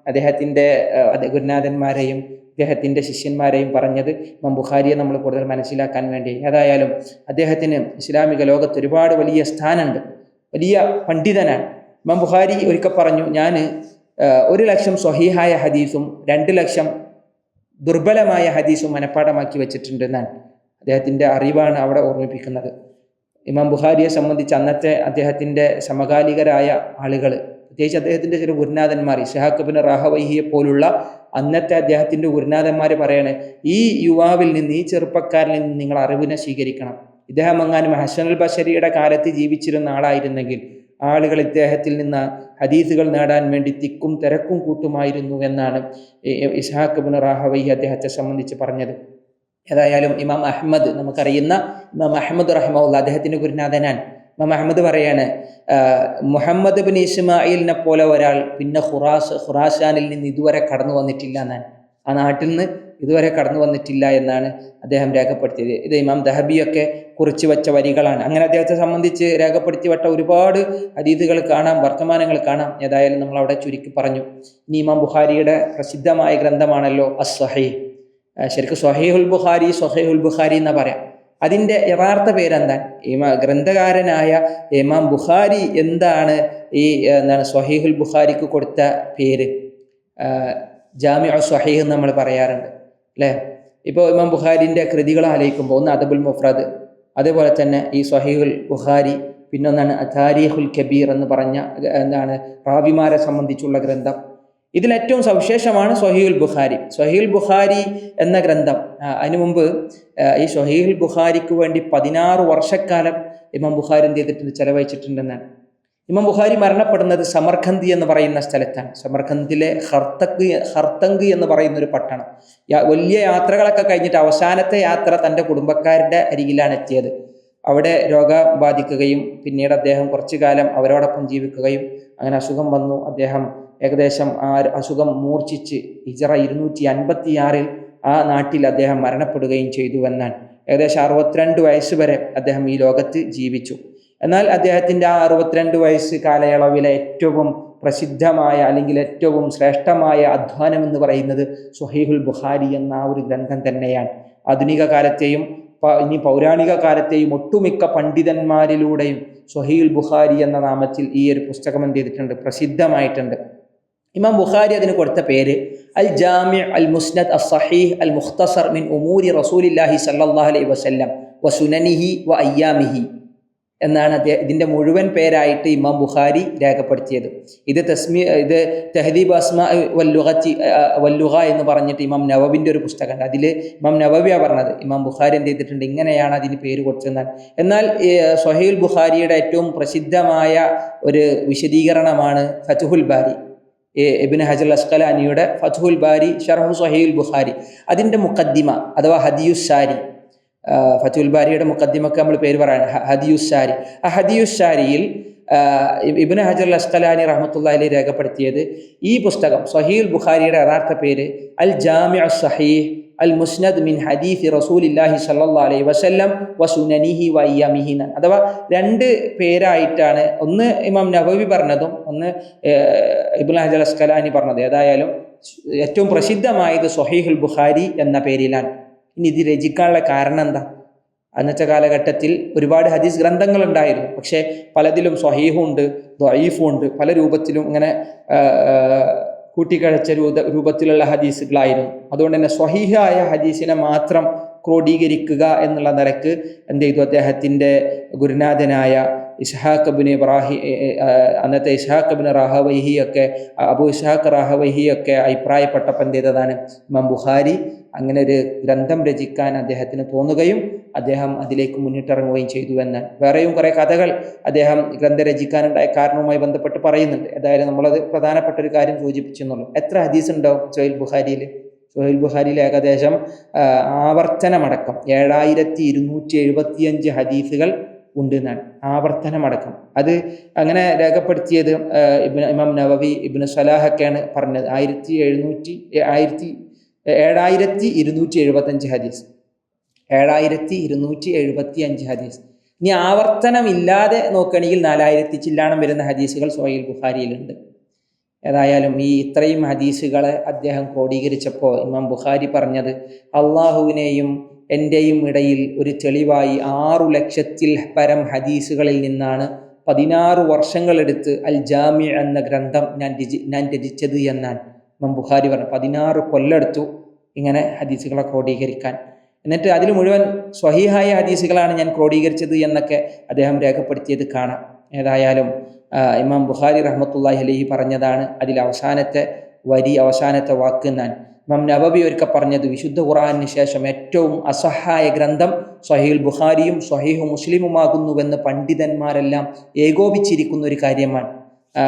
അദ്ദേഹത്തിൻ്റെ ഗുരുനാഥന്മാരെയും അദ്ദേഹത്തിൻ്റെ ശിഷ്യന്മാരെയും പറഞ്ഞത് ഇമാം ബുഖാരിയെ നമ്മൾ കൂടുതൽ മനസ്സിലാക്കാൻ വേണ്ടി. ഏതായാലും അദ്ദേഹത്തിന് ഇസ്ലാമിക ലോകത്ത് ഒരുപാട് വലിയ സ്ഥാനമുണ്ട്, വലിയ പണ്ഡിതനാണ്. ഇമാം ബുഖാരി ഒരിക്കൽ പറഞ്ഞു, ഞാൻ 1,00,000 സ്വഹീഹായ ഹദീസും 2,00,000 ദുർബലമായ ഹദീസും മനഃപ്പാഠമാക്കി വെച്ചിട്ടുണ്ടെന്നാണ്. അദ്ദേഹത്തിൻ്റെ അറിവാണ് അവിടെ ഓർമ്മിപ്പിക്കുന്നത്. ഇമാം ബുഖാരിയെ സംബന്ധിച്ച് അന്നത്തെ അദ്ദേഹത്തിൻ്റെ സമകാലികരായ ആളുകൾ, പ്രത്യേകിച്ച് അദ്ദേഹത്തിൻ്റെ ചില ഗുരുനാഥന്മാർ ഇസ്ഹാഖ് ഇബ്നു റാഹവൈഹിയെ പോലുള്ള അന്നത്തെ അദ്ദേഹത്തിൻ്റെ ഗുരുനാഥന്മാർ പറയാണ്, ഈ യുവാവിൽ നിന്ന്, ഈ ചെറുപ്പക്കാരിൽ നിന്ന് നിങ്ങൾ അറിവിനെ സ്വീകരിക്കണം. ഇദ്ദേഹം എങ്ങാനും ഹസനുൽ ബസരിയുടെ കാലത്ത് ജീവിച്ചിരുന്ന ആളായിരുന്നെങ്കിൽ ആളുകൾ ഇദ്ദേഹത്തിൽ നിന്ന് ഹദീസുകൾ നേടാൻ വേണ്ടി തിക്കും തിരക്കും കൂട്ടുമായിരുന്നു എന്നാണ് ഇസ്ഹാഖ് ഇബ്നു റാഹവൈഹി അദ്ദേഹത്തെ സംബന്ധിച്ച് പറഞ്ഞത്. ഏതായാലും ഇമാം അഹ്മദ്, നമുക്കറിയുന്ന ഇമാം അഹ്മദ് റഹിമഹുല്ലാഹ്, അദ്ദേഹത്തിൻ്റെ ഗുരുനാഥനാൻ ഇമാം അഹ്മദ് പറയാണ്, മുഹമ്മദ് ബിൻ ഇസ്മായിലിനെ പോലെ ഒരാൾ പിന്നെ ഖുറാസാനിൽ നിന്ന് ഇതുവരെ കടന്നു വന്നിട്ടില്ല എന്നാണ്, ആ നാട്ടിൽ നിന്ന് ഇതുവരെ കടന്നു വന്നിട്ടില്ല എന്നാണ് അദ്ദേഹം രേഖപ്പെടുത്തിയത്. ഇത് ഇമാം ദഹബിയൊക്കെ കുറിച്ച് വെച്ച വരികളാണ്. അങ്ങനെ അദ്ദേഹത്തെ സംബന്ധിച്ച് രേഖപ്പെടുത്തി വെട്ട ഒരുപാട് ഹദീസുകൾ കാണാം, വർത്തമാനങ്ങൾ കാണാം. ഏതായാലും നമ്മൾ അവിടെ ചുരുക്കി പറഞ്ഞു. ഇനി ഇമാം ബുഖാരിയുടെ പ്രസിദ്ധമായ ഗ്രന്ഥമാണല്ലോ അസ്-സ്വഹീഹ്. ശരിക്കും സ്വഹീഹുൽ ബുഖാരി എന്നാ പറയാം. അതിൻ്റെ യഥാർത്ഥ പേരെന്താണ്? ഗ്രന്ഥകാരനായ ഇമാം ബുഖാരി എന്താണ് സ്വഹീഹുൽ ബുഖാരിക്ക് കൊടുത്ത പേര്? ജാമിഉ സ്വഹീഹ് എന്ന് നമ്മൾ പറയാറുണ്ട് അല്ലേ? ഇപ്പോൾ ഇമാം ബുഖാരിൻ്റെ കൃതികൾ ആലോചിക്കുമ്പോൾ ഒന്ന് അദബുൽ മുഫ്രദ്, അതേപോലെ തന്നെ ഈ സ്വഹീഹുൽ ബുഖാരി, പിന്നൊന്നാണ് താരീഖുൽ കബീർ എന്ന് പറഞ്ഞ റാവിമാരെ സംബന്ധിച്ചുള്ള ഗ്രന്ഥം. ഇതിലേറ്റവും സവിശേഷമാണ് സ്വഹീഹുൽ ബുഖാരി. സ്വഹീഹുൽ ബുഖാരി എന്ന ഗ്രന്ഥം, അതിനു മുമ്പ് ഈ സ്വഹീഹുൽ ബുഖാരിക്ക് വേണ്ടി 16 വർഷക്കാലം ഇമാം ബുഖാരി എന്ത് ചെയ്തിട്ടുണ്ട്, ചെലവഴിച്ചിട്ടുണ്ടെന്നാണ്. ഇമാം ബുഖാരി മരണപ്പെടുന്നത് സമർഖന്ദി എന്ന് പറയുന്ന സ്ഥലത്താണ്. സമർഖന്ദിലെ ഹർത്തങ്ക് എന്ന് പറയുന്ന ഒരു പട്ടണം. വലിയ യാത്രകളൊക്കെ കഴിഞ്ഞിട്ട് അവസാനത്തെ യാത്ര തൻ്റെ കുടുംബക്കാരുടെ അരികിലാണ് എത്തിയത്. അവിടെ രോഗം ബാധിക്കുകയും പിന്നീട് അദ്ദേഹം കുറച്ചു കാലം അവരോടൊപ്പം ജീവിക്കുകയും അങ്ങനെ അസുഖം വന്നു. അദ്ദേഹം ഏകദേശം ആ അസുഖം മൂർച്ഛിച്ച് ഹിജ്റ 256 ആ നാട്ടിൽ അദ്ദേഹം മരണപ്പെടുകയും ചെയ്തു എന്നാണ്. ഏകദേശം 62 വയസ്സ് വരെ അദ്ദേഹം ഈ ലോകത്ത് ജീവിച്ചു. എന്നാൽ അദ്ദേഹത്തിൻ്റെ ആ 62 വയസ്സ് കാലയളവിലെ ഏറ്റവും പ്രസിദ്ധമായ അല്ലെങ്കിൽ ഏറ്റവും ശ്രേഷ്ഠമായ അധ്വാനം എന്ന് പറയുന്നത് സ്വഹീഹുൽ ബുഖാരി എന്ന ആ ഒരു ഗ്രന്ഥം തന്നെയാണ്. ആധുനിക കാലത്തെയും ഇനി പൗരാണിക കാലത്തെയും ഒട്ടുമിക്ക പണ്ഡിതന്മാരിലൂടെയും സ്വഹീഹുൽ ബുഖാരി എന്ന നാമത്തിൽ ഈ ഒരു പുസ്തകം എന്ത് ചെയ്തിട്ടുണ്ട്, പ്രസിദ്ധമായിട്ടുണ്ട്. ഇമാം ബുഖാരി അതിന് കൊടുത്ത പേര് അൽ ജാമി അൽ മുസ്നദ് അസ് സഹീഹ് അൽ മുഖ്തസർ മിൻ ഉമൂരി റസൂലില്ലാഹി സല്ലല്ലാഹു അലൈഹി വസല്ലം വ സുനനിഹി വ അയ്യാമിഹി എന്നാണ് ഇതിൻ്റെ മുഴുവൻ പേരായിട്ട് ഇമാം ബുഖാരി രേഖപ്പെടുത്തിയത്. ഇത് തഹദീബ് അസ്മാ വല്ലുഗ എന്ന് പറഞ്ഞിട്ട് ഇമാം നവവിൻ്റെ ഒരു പുസ്തകമുണ്ട്. അതിൽ ഇമാം നവവിയാണ് പറഞ്ഞത് ഇമാം ബുഖാരി എന്ത് ചെയ്തിട്ടുണ്ട്, ഇങ്ങനെയാണ് അതിന് പേര് കൊടുത്തതെന്നാണ്. എന്നാൽ സ്വഹീഹുൽ ബുഖാരിയുടെ ഏറ്റവും പ്രസിദ്ധമായ ഒരു വിശദീകരണമാണ് ഫത്ഹുൽ ബാരി, ഇബ്നു ഹജർ അസ്ഖലാനിയുടെ ഫത്ഹുൽ ബാരി ശർഹു സ്വഹീഹുൽ ബുഖാരി. അതിൻ്റെ മുഖദ്ദിമ അഥവാ ഹദിയുസ്സാരി, ഫത്ഹുൽ ബാരിയുടെ മുഖദ്ദിമക്ക് നമ്മൾ പേര് പറയാണ് ഹദിയുസ്സാരി. ആ ഹദിയുസ്സാരിയിൽ ഇബ്നു ഹജർ അസ്ഖലാനി റഹ്മത്തുള്ളാഹി അലൈഹി രേഖപ്പെടുത്തിയത് ഈ പുസ്തകം സ്വഹീഹുൽ ബുഖാരിയുടെ യഥാർത്ഥ പേര് അൽ ജാമിഉ സഹീഹ് അൽ മുസ്നദ് മിൻ ഹദീസ് റസൂലില്ലാഹി സല്ലല്ലാഹു അലൈഹി വസല്ലം വ സുനനിഹി വ അയ്യാമിഹി. അഥവാ 2 പേരായിട്ടാണ്, ഒന്ന് ഇമാം നവവി പറഞ്ഞതും ഒന്ന് ഇബ്നു ഹജർ അസ്ഖലാനി പറഞ്ഞത്. ഏതായാലും ഏറ്റവും പ്രസിദ്ധമായത് സ്വഹീഹുൽ ബുഖാരി എന്ന പേരിലാണ്. ഇനി ഇത് രചിക്കാനുള്ള കാരണം എന്താ? അന്നത്തെ കാലഘട്ടത്തിൽ ഒരുപാട് ഹദീസ് ഗ്രന്ഥങ്ങൾ ഉണ്ടായിരുന്നു. പക്ഷേ പലതിലും സ്വഹീഹും ഉണ്ട്, ദഈഫും ഉണ്ട്, പല രൂപത്തിലും ഇങ്ങനെ കൂട്ടിക്കഴച്ച രൂപത്തിലുള്ള ഹദീസുകളായിരുന്നു. അതുകൊണ്ട് തന്നെ സ്വഹീഹായ ഹദീസിനെ മാത്രം ക്രോഡീകരിക്കുക എന്നുള്ള നിലക്ക് എന്ത് ചെയ്തു, അദ്ദേഹത്തിൻ്റെ ഗുരുനാഥനായ ഇസ്ഹാഖ് ഇബ്നു ഇബ്രാഹിം, അന്നത്തെ ഇസ്ഹാഖ് ഇബ്നു റാഹവൈഹിയൊക്കെ, അബു ഇസ്ഹാഖ് റാഹവൈഹിയൊക്കെ അഭിപ്രായപ്പെട്ടപ്പോൾ എന്ത് ചെയ്തതാണ്, ഇമാം ബുഖാരി അങ്ങനെ ഒരു ഗ്രന്ഥം രചിക്കാൻ അദ്ദേഹത്തിന് തോന്നുകയും അദ്ദേഹം അതിലേക്ക് മുന്നിട്ടിറങ്ങുകയും ചെയ്തു എന്ന്. വേറെയും കുറേ കഥകൾ അദ്ദേഹം ഗ്രന്ഥം രചിക്കാനുണ്ടായ കാരണവുമായി ബന്ധപ്പെട്ട് പറയുന്നുണ്ട്. ഏതായാലും നമ്മളത് പ്രധാനപ്പെട്ട ഒരു കാര്യം സൂചിപ്പിച്ചെന്നുള്ളൂ. എത്ര ഹദീസ് ഉണ്ടാവും സ്വഹീഹുൽ ബുഖാരിയിൽ? സ്വഹീഹുൽ ബുഖാരിയിൽ ഏകദേശം ആവർത്തനമടക്കം 7275 ഹദീസുകൾ ഉണ്ട് എന്നാണ്, ആവർത്തനമടക്കം. അത് അങ്ങനെ രേഖപ്പെടുത്തിയത് ഇമാം നവവി, ഇബ്നു സലാഹൊക്കെയാണ് പറഞ്ഞത്. 7275 ഹദീസ്, 7275 ഹദീസ്. ഇനി ആവർത്തനമില്ലാതെ നോക്കുകയാണെങ്കിൽ 4000 ചില്ലാണം വരുന്ന ഹദീസുകൾ സ്വഹീഹുൽ ബുഖാരിയിലുണ്ട്. ഏതായാലും ഈ ഇത്രയും ഹദീസുകളെ അദ്ദേഹം ക്രോഡീകരിച്ചപ്പോൾ ഇമാം ബുഖാരി പറഞ്ഞത്, അള്ളാഹുവിനെയും എൻ്റെയും ഇടയിൽ ഒരു തെളിവായി 6 ലക്ഷത്തിൽ പരം ഹദീസുകളിൽ നിന്നാണ് 16 വർഷങ്ങളെടുത്ത് അൽ ജാമി എന്ന ഗ്രന്ഥം ഞാൻ രചിച്ചത് എന്നാണ് ഇമാം ബുഖാരി പറഞ്ഞു. 16 കൊല്ലെടുത്തു ഇങ്ങനെ ഹദീസുകളെ ക്രോഡീകരിക്കാൻ. എന്നിട്ട് അതിൽ മുഴുവൻ സ്വഹീഹായ ഹദീസുകളാണ് ഞാൻ ക്രോഡീകരിച്ചത് എന്നൊക്കെ അദ്ദേഹം രേഖപ്പെടുത്തിയത് കാണാം. ഏതായാലും ഇമാം ബുഖാരി റഹ്മത്തുള്ളാഹി അലൈഹി പറഞ്ഞതാണ് അതിൽ അവസാനത്തെ വരി, അവസാനത്തെ വാക്ക് എന്നാണ്, ഇമാം നവവി ഒരിക്കൽ പറഞ്ഞത്, വിശുദ്ധ ഖുർആനിന് ശേഷം ഏറ്റവും അസഹായ ഗ്രന്ഥം സ്വഹീഹുൽ ബുഖാരിയും സ്വഹീഹു മുസ്ലിമുമാകുന്നുവെന്ന് പണ്ഡിതന്മാരെല്ലാം ഏകോപിച്ചിരിക്കുന്ന ഒരു കാര്യമാണ്.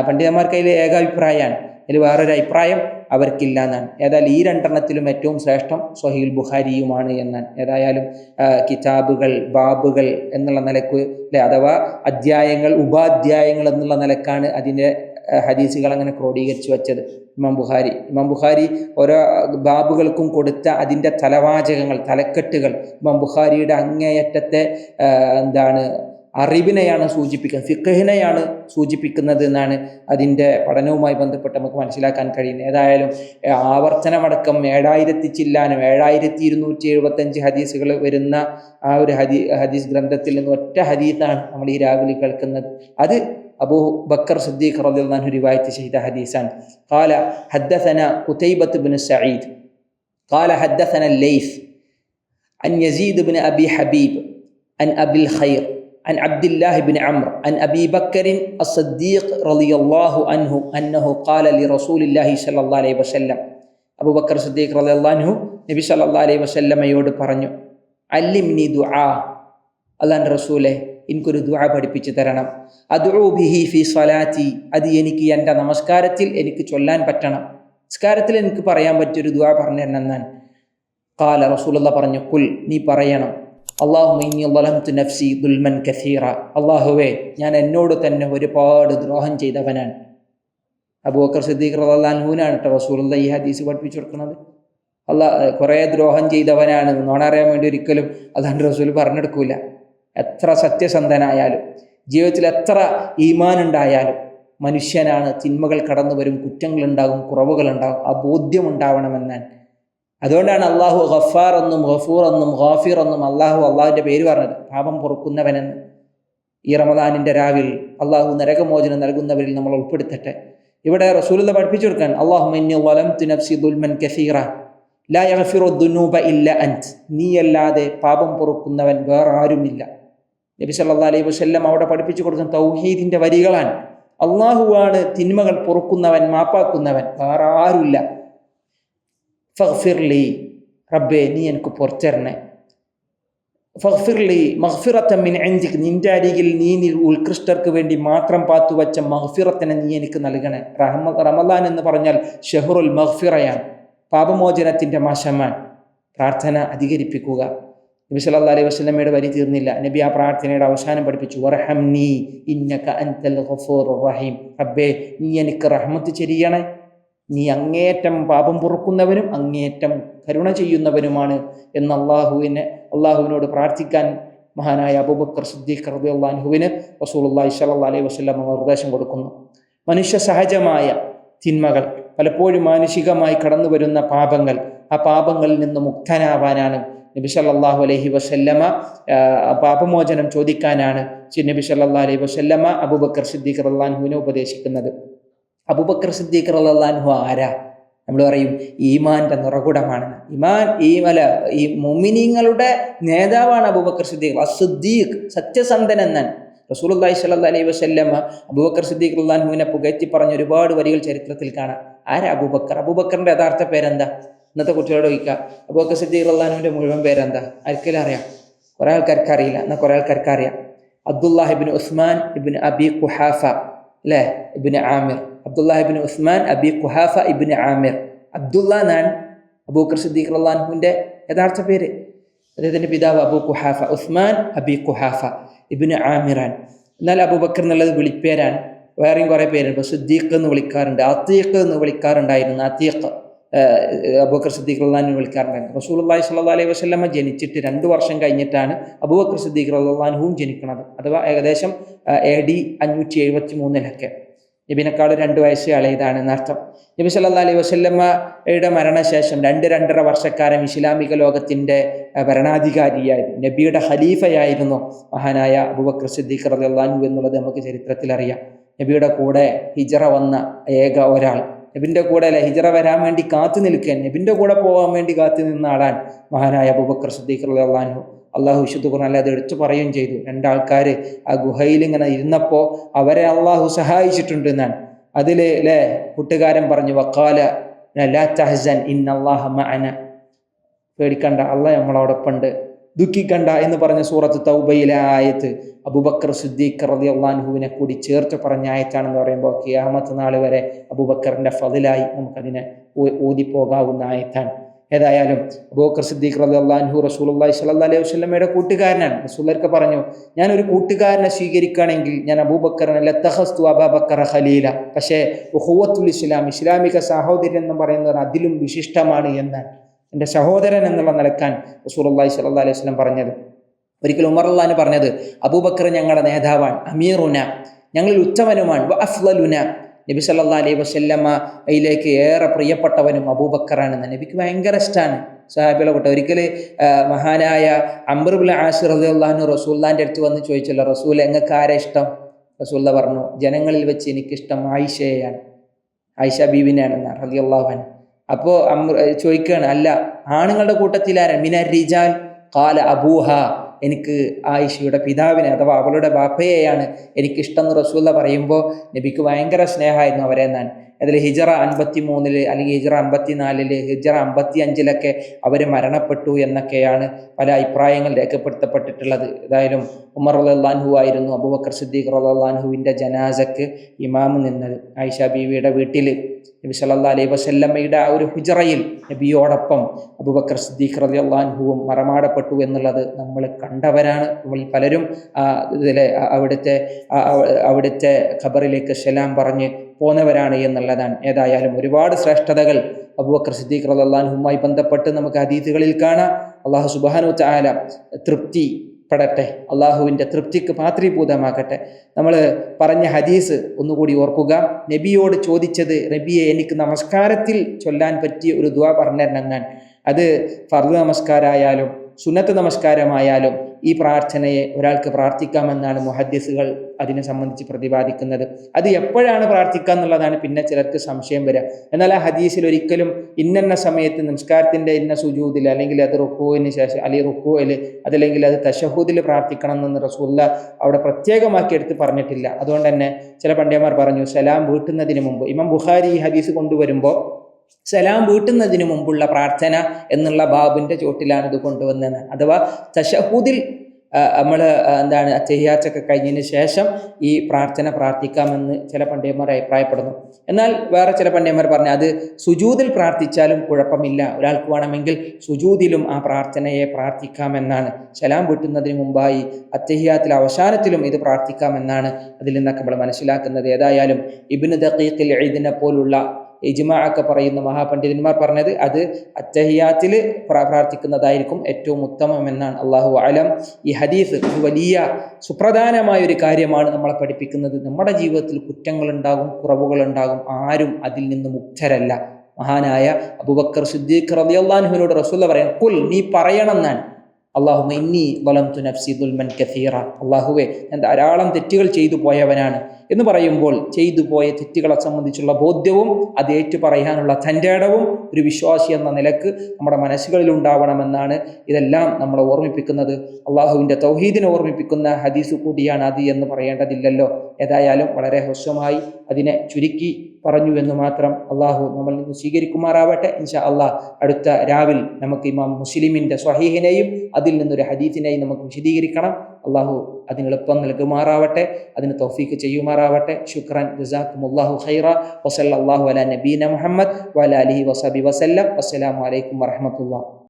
പണ്ഡിതന്മാർക്ക് അതിൽ ഏകാഭിപ്രായമാണ്, അതിൽ വേറൊരു അഭിപ്രായം അവർക്കില്ല എന്നാണ്. ഏതായാലും ഈ രണ്ടെണ്ണത്തിലും ഏറ്റവും ശ്രേഷ്ഠം സ്വഹീഹുൽ ബുഖാരിയുമാണ് എന്നാണ്. ഏതായാലും കിതാബുകൾ, ബാബുകൾ എന്നുള്ള നിലക്ക് അഥവാ അധ്യായങ്ങൾ, ഉപാധ്യായങ്ങൾ എന്നുള്ള നിലക്കാണ് അതിൻ്റെ ഹദീസുകൾ അങ്ങനെ ക്രോഡീകരിച്ചു വെച്ചത് ഇമാം ബുഖാരി ഓരോ ബാബുകൾക്കും കൊടുത്ത അതിൻ്റെ തലവാചകങ്ങൾ, തലക്കെട്ടുകൾ ഇമാം ബുഖാരിയുടെ അങ്ങേയറ്റത്തെ അറിവിനെയാണ് സൂചിപ്പിക്കുന്നത്, ഫിഖഹിനെയാണ് സൂചിപ്പിക്കുന്നത് എന്നാണ് അതിൻ്റെ പഠനവുമായി ബന്ധപ്പെട്ട് നമുക്ക് മനസ്സിലാക്കാൻ കഴിയുന്നത്. ഏതായാലും ആവർത്തനമടക്കം 7275 ഹദീസുകൾ വരുന്ന ആ ഒരു ഹദീസ് ഗ്രന്ഥത്തിൽ നിന്ന് ഒറ്റ ഹദീസാണ് നമ്മൾ ഈ രാവിലെ കേൾക്കുന്നത്. അത് അബൂ ബക്കർ സിദ്ദീഖ് റളിയല്ലാഹു അൻഹു റിവായത്ത് ചെയ്ത ഹദീസാണ്. ഖാല ഹദ്ദസന ഖുതൈബത്ത് ബിൻ സഈദ് ഖാല ഹദ്ദസന ലൈസ് അൻ യസീദ് ബിൻ അബി ഹബീബ് അൻ അബിൽ ഖൈർ عن عبد الله بن عمرو عن أبي بكر الصديق رضي الله عنه أنه قال لرسول الله صلى الله عليه وسلم أبو بكر الصديق رضي الله عنه നബി സല്ലല്ലാഹു അലൈഹി വസല്ലമയോട് പറഞ്ഞു, അല്ലിംനി ദുആ, അല്ലാഹുവിൻ്റെ റസൂലേ എനിക്കൊരു ദുആ പഠിപ്പിച്ചു തരണം. അദ്ഉ ബിഹി ഫി സ്വലാത്തി, അത് എനിക്ക് എൻ്റെ നമസ്കാരത്തിൽ എനിക്ക് ചൊല്ലാൻ പറ്റണം, നമസ്കാരത്തിൽ എനിക്ക് പറയാൻ പറ്റിയൊരു ദുആ പറഞ്ഞു തരണം എന്നാണ്. ഖാല, റസൂലുള്ളാഹി പറഞ്ഞു, ഖുൽ, നീ പറയണം, അല്ലാഹുമ്മ ഇന്നി ളലംതു നഫ്സി ദുൽമൻ കസീറ, അല്ലാഹുവേ ഞാൻ എന്നോട് തന്നെ ഒരുപാട് ദ്രോഹം ചെയ്തവനാണ്. അബൂബക്കർ സിദ്ദീഖ് റളിയല്ലാഹു അൻഹുവിനാണ് കേട്ടോ റസൂലുള്ളാഹി ഈ ഹദീസ് പഠിപ്പിച്ചു കൊടുക്കുന്നത്. കുറേ ദ്രോഹം ചെയ്തവനാണ്, നോണറിയാൻ വേണ്ടി ഒരിക്കലും അല്ലാഹുവിൻ്റെ റസൂൽ പറഞ്ഞെടുക്കൂല. എത്ര സത്യസന്ധനായാലും ജീവിതത്തിൽ എത്ര ഈമാൻ ഉണ്ടായാലും മനുഷ്യനാണ്, തിന്മകൾ കടന്നു വരും, കുറ്റങ്ങളുണ്ടാകും, കുറവുകളുണ്ടാകും, ആ ബോധ്യം ഉണ്ടാവണമെന്നാണ്. അതുകൊണ്ടാണ് അള്ളാഹു ഗഫാർ എന്നും ഗഫൂർ എന്നും ഗാഫിർ എന്നും അള്ളാഹുവിൻ്റെ പേര് പറഞ്ഞത്, പാപം പൊറുക്കുന്നവനെന്ന്. ഈ റമദാനിൻ്റെ രാവിൽ അള്ളാഹു നരകമോചനം നൽകുന്നവരിൽ നമ്മൾ ഉൾപ്പെടുത്തട്ടെ. ഇവിടെ റസൂലുള്ളാഹി പഠിപ്പിച്ചു കൊടുക്കാൻ, അല്ലാഹുമ്മ ഇന്നി ളലംതു നഫ്സി ദുൽമൻ കസീറ ലാ യഗ്ഫിറു ദുനൂബ ഇല്ല അൻത്, നീയല്ലാതെ പാപം പൊറുക്കുന്നവൻ വേറെ ആരുമില്ല. നബി സല്ലല്ലാഹു അലൈഹി വസല്ലം അവിടെ പഠിപ്പിച്ചു കൊടുക്കുന്ന തൗഹീദിൻ്റെ വരികളാണ്. അള്ളാഹുവാണ് തിന്മകൾ പൊറുക്കുന്നവൻ, മാപ്പാക്കുന്നവൻ, വേറെ ആരുമില്ല. ഫഗ്ഫിർലി, റബ്ബേ നീ എനിക്ക് പുറത്തിരണേ. ഫഗ്ഫിർലി മഗ്ഫിറത്തൻ മിൻ ഇൻദിക്, നിന്റെ അരികിൽ നീ ഉത്കൃഷ്ടർക്ക് വേണ്ടി മാത്രം പാത്തുവച്ച മഗ്ഫിറത്തിനെ നീ എനിക്ക് നൽകണേ. റമദാൻ എന്ന് പറഞ്ഞാൽ ഷഹ്റുൽ മഗ്ഫിറയാണ്, പാപമോചനത്തിൻ്റെ മാസമാണ്. പ്രാർത്ഥന അധികരിപ്പിക്കുക. നബി സല്ലല്ലാഹു അലൈഹി വസല്ലമയുടെ വരി തീർന്നില്ല. നബി ആ പ്രാർത്ഥനയുടെ അവസാനം പഠിപ്പിച്ചു, വർഹംനി ഇന്നക അൻതൽ ഗഫൂറുർ റഹീം, റബ്ബേ നീ എനിക്ക് റഹ്മത്ത് ചെയ്യണേ, നീ അങ്ങേയറ്റം പാപം പൊറുക്കുന്നവനും അങ്ങേയറ്റം കരുണ ചെയ്യുന്നവനുമാണ് എന്ന് അള്ളാഹുവിനോട് പ്രാർത്ഥിക്കാൻ മഹാനായ അബൂബക്കർ സിദ്ദീഖ് റളിയല്ലാഹു അൻഹുവിന് റസൂലുള്ളാഹി സ്വല്ലല്ലാഹു അലൈഹി വസല്ലം നിർദ്ദേശം കൊടുക്കുന്നു. മനുഷ്യ സഹജമായ തിന്മകൾ, പലപ്പോഴും മാനുഷികമായി കടന്നു വരുന്ന പാപങ്ങൾ, ആ പാപങ്ങളിൽ നിന്ന് മുക്തനാവാനാണ് നബി സല്ലല്ലാഹു അലൈഹി വസല്ലമ, പാപമോചനം ചോദിക്കാനാണ് നബി സല്ലല്ലാഹു അലൈഹി വസല്ലമ അബൂബക്കർ സിദ്ദീഖ് റളിയല്ലാഹു അൻഹുവിനെ ഉപദേശിക്കുന്നത്. അബൂബക്കർ സിദ്ദീഖ് റളിയല്ലാഹു അൻഹു ആരാ? നമ്മൾ പറയും ഈമാന്റെ നിറകുടമാണ്. ഈ മുഅ്മിനീങ്ങളുടെ നേതാവാണ് അബൂബക്കർ സിദ്ദീഖ്. അസ്സിദ്ദീഖ്, സത്യസന്ധൻ എന്നാണ്. റസൂലുള്ളാഹി സ്വല്ലല്ലാഹു അലൈഹി വസല്ലമ അബൂബക്കർ സിദ്ദീഖ് റളിയല്ലാഹു അൻഹുവിനെ പുകഴ്ത്തി പറഞ്ഞ ഒരുപാട് വരികൾ ചരിത്രത്തിൽ കാണാം. ആരാ അബൂബക്കർ? അബൂബക്കറിന്റെ യഥാർത്ഥ പേരെന്താ? ഇന്നത്തെ കുട്ടികളോട് ചോദിക്കുക, അബൂബക്കർ സിദ്ദീഖ് റളിയല്ലാഹു അൻഹുവിന്റെ മുഴുവൻ പേരെന്താ? ആർക്കെങ്കിലും അറിയാം? കുറേ ആൾക്കാർക്ക് അറിയില്ല, എന്നാൽ കുറേ ആൾക്കാർക്ക് അറിയാം. അബ്ദുല്ലാഹ് ഇബ്നു ഉസ്മാൻ ഇബ്നു അബി ഖുഹാഫ അല്ലേ, ഇബ്നു ആമിർ. അബ്ദുല്ലാഹ് ഇബ്നു ഉസ്മാൻ അബി ഖുഹാഫ ഇബ്നു ആമിർ. അബ്ദുല്ല എന്നാണ് അബൂബക്കർ സിദ്ദീഖ് റളിയല്ലാഹു അൻഹുവിന്റെ യഥാർത്ഥ പേര്. അദ്ദേഹത്തിന്റെ പിതാവ് അബൂ ഖുഹാഫ, ഉസ്മാൻ അബി ഖുഹാഫ ഇബ്നു ആമിറാൻ. എന്നാൽ അബൂബക്കർ എന്നുള്ളത് വിളിപ്പേരാണ്. വേറെയും കുറേ പേരുണ്ട്. ഇപ്പോൾ സിദ്ദീഖ് എന്ന് വിളിക്കാറുണ്ട്, അതീഖ് എന്ന് വിളിക്കാറുണ്ടായിരുന്നു. അതീഖ് അബൂബക്കർ സിദ്ദീഖ് റളിയല്ലാഹു അൻഹു വിളിക്കാറുണ്ടായിരുന്നു. റസൂലുള്ളാഹി സ്വല്ലല്ലാഹു അലൈഹി വസല്ലമ ജനിച്ചിട്ട് 2 വർഷം കഴിഞ്ഞിട്ടാണ് അബൂബക്കർ സിദ്ദീഖ് റളിയല്ലാഹു അൻഹുവും ജനിക്കുന്നത്. അഥവാ ഏകദേശം AD 573 നബിനെക്കാൾ 2 വയസ്സ് ഇളയതാണ് എന്നർത്ഥം. നബി സല്ലല്ലാഹു അലൈഹി വസല്ലമയുടെ മരണശേഷം 2-2.5 വർഷക്കാലം ഇസ്ലാമിക ലോകത്തിൻ്റെ ഭരണാധികാരിയായിരുന്നു, നബിയുടെ ഖലീഫയായിരുന്നു മഹാനായ അബൂബക്കർ സിദ്ദീഖ് റളിയല്ലാഹു അൻഹു എന്നുള്ളത് നമുക്ക് ചരിത്രത്തിൽ അറിയാം. നബിയുടെ കൂടെ ഹിജ്റ വന്ന ഏക ഒരാൾ, നബിൻ്റെ കൂടെ അല്ലെ ഹിജ്റ വരാൻ വേണ്ടി കാത്തു നിൽക്കാൻ, നബിൻ്റെ കൂടെ പോകാൻ വേണ്ടി കാത്തു നിന്ന ആളാണ് മഹാനായ അബൂബക്കർ സിദ്ദീഖ് റളിയല്ലാഹു അൻഹു. അള്ളാഹു വിശുദ്ധ ഖുർആനിൽ അത് എടുത്തു പറയുകയും ചെയ്തു. 2 ആൾക്കാർ ആ ഗുഹയിൽ ഇങ്ങനെ ഇരുന്നപ്പോൾ അവരെ അള്ളാഹു സഹായിച്ചിട്ടുണ്ട് എന്നാണ്. അതിൽ കൂട്ടുകാരൻ പറഞ്ഞു, വക്കാല ലാ തഹ്സൻ ഇന്നല്ലാഹ മഅന, പേടിക്കണ്ട, അള്ളാഹ് നമ്മളോടൊപ്പമുണ്ട്, ദുഃഖിക്കണ്ട എന്ന് പറഞ്ഞ സൂറത്ത് തൗബയിലെ ആയത്ത് അബൂബക്കർ സിദ്ദീഖ് റളിയല്ലാഹു അൻഹുവിനെ കൂടി ചേർത്ത് പറഞ്ഞ ആയത്താണെന്ന് പറയുമ്പോൾ ഖിയാമത്ത് നാൾ വരെ അബൂബക്കറിന്റെ ഫളിലായി നമുക്കതിനെ ഊതിപ്പോകാവുന്ന ആയത്താണ്. ഏതായാലും അബൂബക്കർ സിദ്ദീഖ് റളിയല്ലാഹു അൻഹു റസൂലുള്ളാഹി സ്വല്ലല്ലാഹു അലൈഹി വസല്ലമയുടെ കൂട്ടുകാരനാണ്. റസൂലുള്ളാഹിക്ക് പറഞ്ഞു, ഞാൻ ഒരു കൂട്ടുകാരനെ സ്വീകരിക്കുകയാണെങ്കിൽ ഞാൻ അബൂബക്കറിനെ ലത്തഖസ്തു അബൂബക്കർ ഖലീല, പക്ഷേ ഉഖുവത്തുൽ ഇസ്ലാം, ഇസ്ലാമിക സഹോദരൻ എന്ന് പറയുന്നത് അതിലും വിശിഷ്ടമാണ് എന്നാണ് എൻ്റെ സഹോദരൻ എന്നുള്ള നിലക്കാൻ റസൂലുള്ളാഹി സ്വല്ലല്ലാഹു അലൈഹി വസല്ലം പറഞ്ഞത്. ഒരിക്കൽ ഉമർ റളിയല്ലാഹു അൻഹു പറഞ്ഞത്, അബൂബക്കർ ഞങ്ങളുടെ നേതാവാണ്, അമീറുന, ഞങ്ങളിൽ ഉത്തമനുമാണ്, വ അഫ്ളലുന, നബി സല്ലല്ലാഹു അലൈഹി വസല്ലമയിലേക്ക് ഏറെ പ്രിയപ്പെട്ടവനും അബൂബക്കറാണെന്ന് നബിക്ക് ഭയങ്കര ഇഷ്ടമാണ്. സ്വഹാബികളെ കൂട്ടം ഒരിക്കൽ മഹാനായ അംർ ഇബ്നു ആസ് റളിയല്ലാഹു അൻഹു റസൂലുള്ളാഹിന്റെ അടുത്ത് വന്ന് ചോദിച്ചല്ലോ, റസൂൽ എങ്ങൾക്ക് ആരെ ഇഷ്ടം? റസൂലുള്ള പറഞ്ഞു, ജനങ്ങളിൽ വെച്ച് എനിക്കിഷ്ടം ആയിഷയെയാണ്, ആയിഷ ബീവിനെയാണെന്ന് റളിയല്ലാഹു അൻഹ. അപ്പോൾ ചോദിക്കുകയാണ്, അല്ല ആണുങ്ങളുടെ കൂട്ടത്തിലാരാണ്? മിനർ റിജാൽ ഖാല അബൂഹ, എനിക്ക് ആയിഷയുടെ പിതാവിനെ അഥവാ അവളുടെ ബാപ്പയെയാണ് എനിക്കിഷ്ടം എന്ന് റസൂലുള്ള പറയുമ്പോൾ നബിക്ക് ഭയങ്കര സ്നേഹമായിരുന്നു അവരെ എന്നാണ്. അതിൽ ഹിജറ 53 അല്ലെങ്കിൽ ഹിജറ 54, ഹിജറ 55 അവർ മരണപ്പെട്ടു എന്നൊക്കെയാണ് പല അഭിപ്രായങ്ങൾ രേഖപ്പെടുത്തപ്പെട്ടിട്ടുള്ളത്. ഏതായാലും ഉമർ റളിയല്ലാഹു അൻഹു ആയിരുന്നു അബൂബക്കർ സിദ്ദീഖ് റളിയല്ലാഹു അൻഹുവിൻ്റെ ജനാസക്ക് ഇമാം നിന്നത്. ആയിഷ ബീവിയുടെ വീട്ടിൽ നബി സല്ലല്ലാഹു അലൈഹി വസല്ലമയുടെ ആ ഒരു ഹുജറയിൽ നബിയോടൊപ്പം അബൂബക്കർ സിദ്ദീഖ് റളിയല്ലാഹു അൻഹുവും മറമാടപ്പെട്ടു എന്നുള്ളത് നമ്മൾ കണ്ടവരാണ്. നമ്മൾ പലരും അവിടുത്തെ ഖബറിലേക്ക് സലാം പറഞ്ഞ് പോന്നവരാണ് എന്നുള്ളതാണ്. ഏതായാലും ഒരുപാട് ശ്രേഷ്ഠതകൾ അബൂബക്കർ സിദ്ദീഖ് റളിയല്ലാഹു അൻഹുവുമായി ബന്ധപ്പെട്ട് നമുക്ക് ഹദീസുകളിൽ കാണാം. അല്ലാഹു സുബ്ഹാനഹു വ തആല തൃപ്തിപ്പെടട്ടെ, അള്ളാഹുവിൻ്റെ തൃപ്തിക്ക് പാത്രീഭൂതമാക്കട്ടെ. നമ്മൾ പറഞ്ഞ ഹദീസ് ഒന്നുകൂടി ഓർക്കുക. നബിയോട് ചോദിച്ചത്, നബിയെ എനിക്ക് നമസ്കാരത്തിൽ ചൊല്ലാൻ പറ്റിയ ഒരു ദുആ പറഞ്ഞു തരണം. അത് ഫർദ് നമസ്കാരമായാലും സുന്നത്ത് നമസ്കാരമായാലും ഈ പ്രാർത്ഥനയെ ഒരാൾക്ക് പ്രാർത്ഥിക്കാമെന്നാണ് മുഹദ്ദിസുകൾ അതിനെ സംബന്ധിച്ച് പ്രതിപാദിക്കുന്നത്. അത് എപ്പോഴാണ് പ്രാർത്ഥിക്കുക എന്നുള്ളതാണ് പിന്നെ ചിലർക്ക് സംശയം വരിക. എന്നാൽ ആ ഹദീസിൽ ഒരിക്കലും ഇന്ന സമയത്ത് നമസ്കാരത്തിൻ്റെ ഇന്ന സുജൂദിൽ അല്ലെങ്കിൽ അത് റുക്കൂവിന് ശേഷം അല്ലെങ്കിൽ റുക്കൂയിൽ അതല്ലെങ്കിൽ അത് തശഹൂദിൽ പ്രാർത്ഥിക്കണം എന്ന് റസൂലുള്ളാഹി അവിടെ പ്രത്യേകമാക്കി എടുത്ത് പറഞ്ഞിട്ടില്ല. അതുകൊണ്ട് തന്നെ ചില പണ്ഡിതന്മാർ പറഞ്ഞു സലാം വീട്ടുന്നതിന് മുമ്പ്. ഇമാം ബുഖാരി ഈ ഹദീസ് കൊണ്ടുവരുമ്പോൾ സലാം വീട്ടുന്നതിന് മുമ്പുള്ള പ്രാർത്ഥന എന്നുള്ള ബാബിൻ്റെ ചോട്ടിലാണ് ഇത് കൊണ്ടുവന്നത്. അഥവാ തശഹൂദിൽ നമ്മൾ തഹിയ്യാത്തൊക്കെ കഴിഞ്ഞതിന് ശേഷം ഈ പ്രാർത്ഥന പ്രാർത്ഥിക്കാമെന്ന് ചില പണ്ഡിതന്മാർ അഭിപ്രായപ്പെടുന്നു. എന്നാൽ വേറെ ചില പണ്ഡിതന്മാർ പറഞ്ഞു അത് സുജൂദിൽ പ്രാർത്ഥിച്ചാലും കുഴപ്പമില്ല, ഒരാൾക്ക് വേണമെങ്കിൽ സുജൂദിലും ആ പ്രാർത്ഥനയെ പ്രാർത്ഥിക്കാമെന്നാണ്. സലാം വീട്ടുന്നതിന് മുമ്പായി അത്തഹിയ്യാത്തിൽ അവസാനത്തിലും ഇത് പ്രാർത്ഥിക്കാമെന്നാണ് അതിൽ നിന്നൊക്കെ നമ്മൾ മനസ്സിലാക്കുന്നത്. ഏതായാലും ഇബ്നു ദഖീഖിൽ ഈദിനെ പോലുള്ള ഇജ്മാ ഒക്കെ പറയുന്ന മഹാപണ്ഡിതന്മാർ പറഞ്ഞത് അത് അത്തഹിയ്യാത്തിൽ പ്രാർത്ഥിക്കുന്നതായിരിക്കും ഏറ്റവും ഉത്തമം എന്നാണ്. അല്ലാഹു അലം. ഈ ഹദീസ് ഒരു വലിയ സുപ്രധാനമായ ഒരു കാര്യമാണ് നമ്മളെ പഠിപ്പിക്കുന്നത്. നമ്മുടെ ജീവിതത്തിൽ കുറ്റങ്ങളുണ്ടാകും, കുറവുകളുണ്ടാകും, ആരും അതിൽ നിന്ന് മുക്തരല്ല. മഹാനായ അബൂബക്കർ സിദ്ദീഖ് റളിയല്ലാഹു അൻഹുവിനോട് റസൂലുള്ളാഹി പറയാൻ, ഖുൽ നീ പറയണം എന്നാണ്, അല്ലാഹുമ്മ ഇന്നി ളലംതു നഫ്സി ദുൽമൻ കസീറ, അല്ലാഹുവേ ഞാൻ ധാരാളം തെറ്റുകൾ ചെയ്തു പോയവനാണ് എന്ന് പറയുമ്പോൾ ചെയ്തു പോയ തെറ്റുകളെ സംബന്ധിച്ചുള്ള ബോധ്യവും അത് ഏറ്റു പറയാനുള്ള തൻ്റെ ഇടവും ഒരു വിശ്വാസി എന്ന നിലക്ക് നമ്മുടെ മനസ്സുകളിൽ ഉണ്ടാവണമെന്നാണ് ഇതെല്ലാം നമ്മളെ ഓർമ്മിപ്പിക്കുന്നത്. അള്ളാഹുവിൻ്റെ തൗഹീദിനെ ഓർമ്മിപ്പിക്കുന്ന ഹദീസ് കൂടിയാണ് അത് എന്ന് പറയേണ്ടതില്ലല്ലോ. ഏതായാലും വളരെ ഹ്രസ്വമായി അതിനെ ചുരുക്കി പറഞ്ഞു എന്ന് മാത്രം. അള്ളാഹു നമ്മളിൽ നിന്ന് സ്വീകരിക്കുമാറാവട്ടെ. ഇൻഷാ അള്ളാഹ് അടുത്ത രാവിൽ നമുക്ക് ഇമാം മുസ്ലിമിൻ്റെ സ്വഹീഹിനെയും അതിൽ നിന്നൊരു ഹദീസിനെയും നമുക്ക് വിശദീകരിക്കണം. അള്ളാഹു അതിന് എളുപ്പം നൽകുമാറാവട്ടെ, അതിന് തൗഫീക്ക് ചെയ്യുമാറാവട്ടെ. ശുക്രൻ, ജസാക്കുമുല്ലാഹു ഖൈറ. വസല്ലല്ലാഹു അലാ നബീന മുഹമ്മദ് വഅലാ ആലിഹി വസഹ്ബിഹി വസല്ലം. അസ്സലാമു അലൈക്കും വറഹ്മത്തുള്ളാഹി.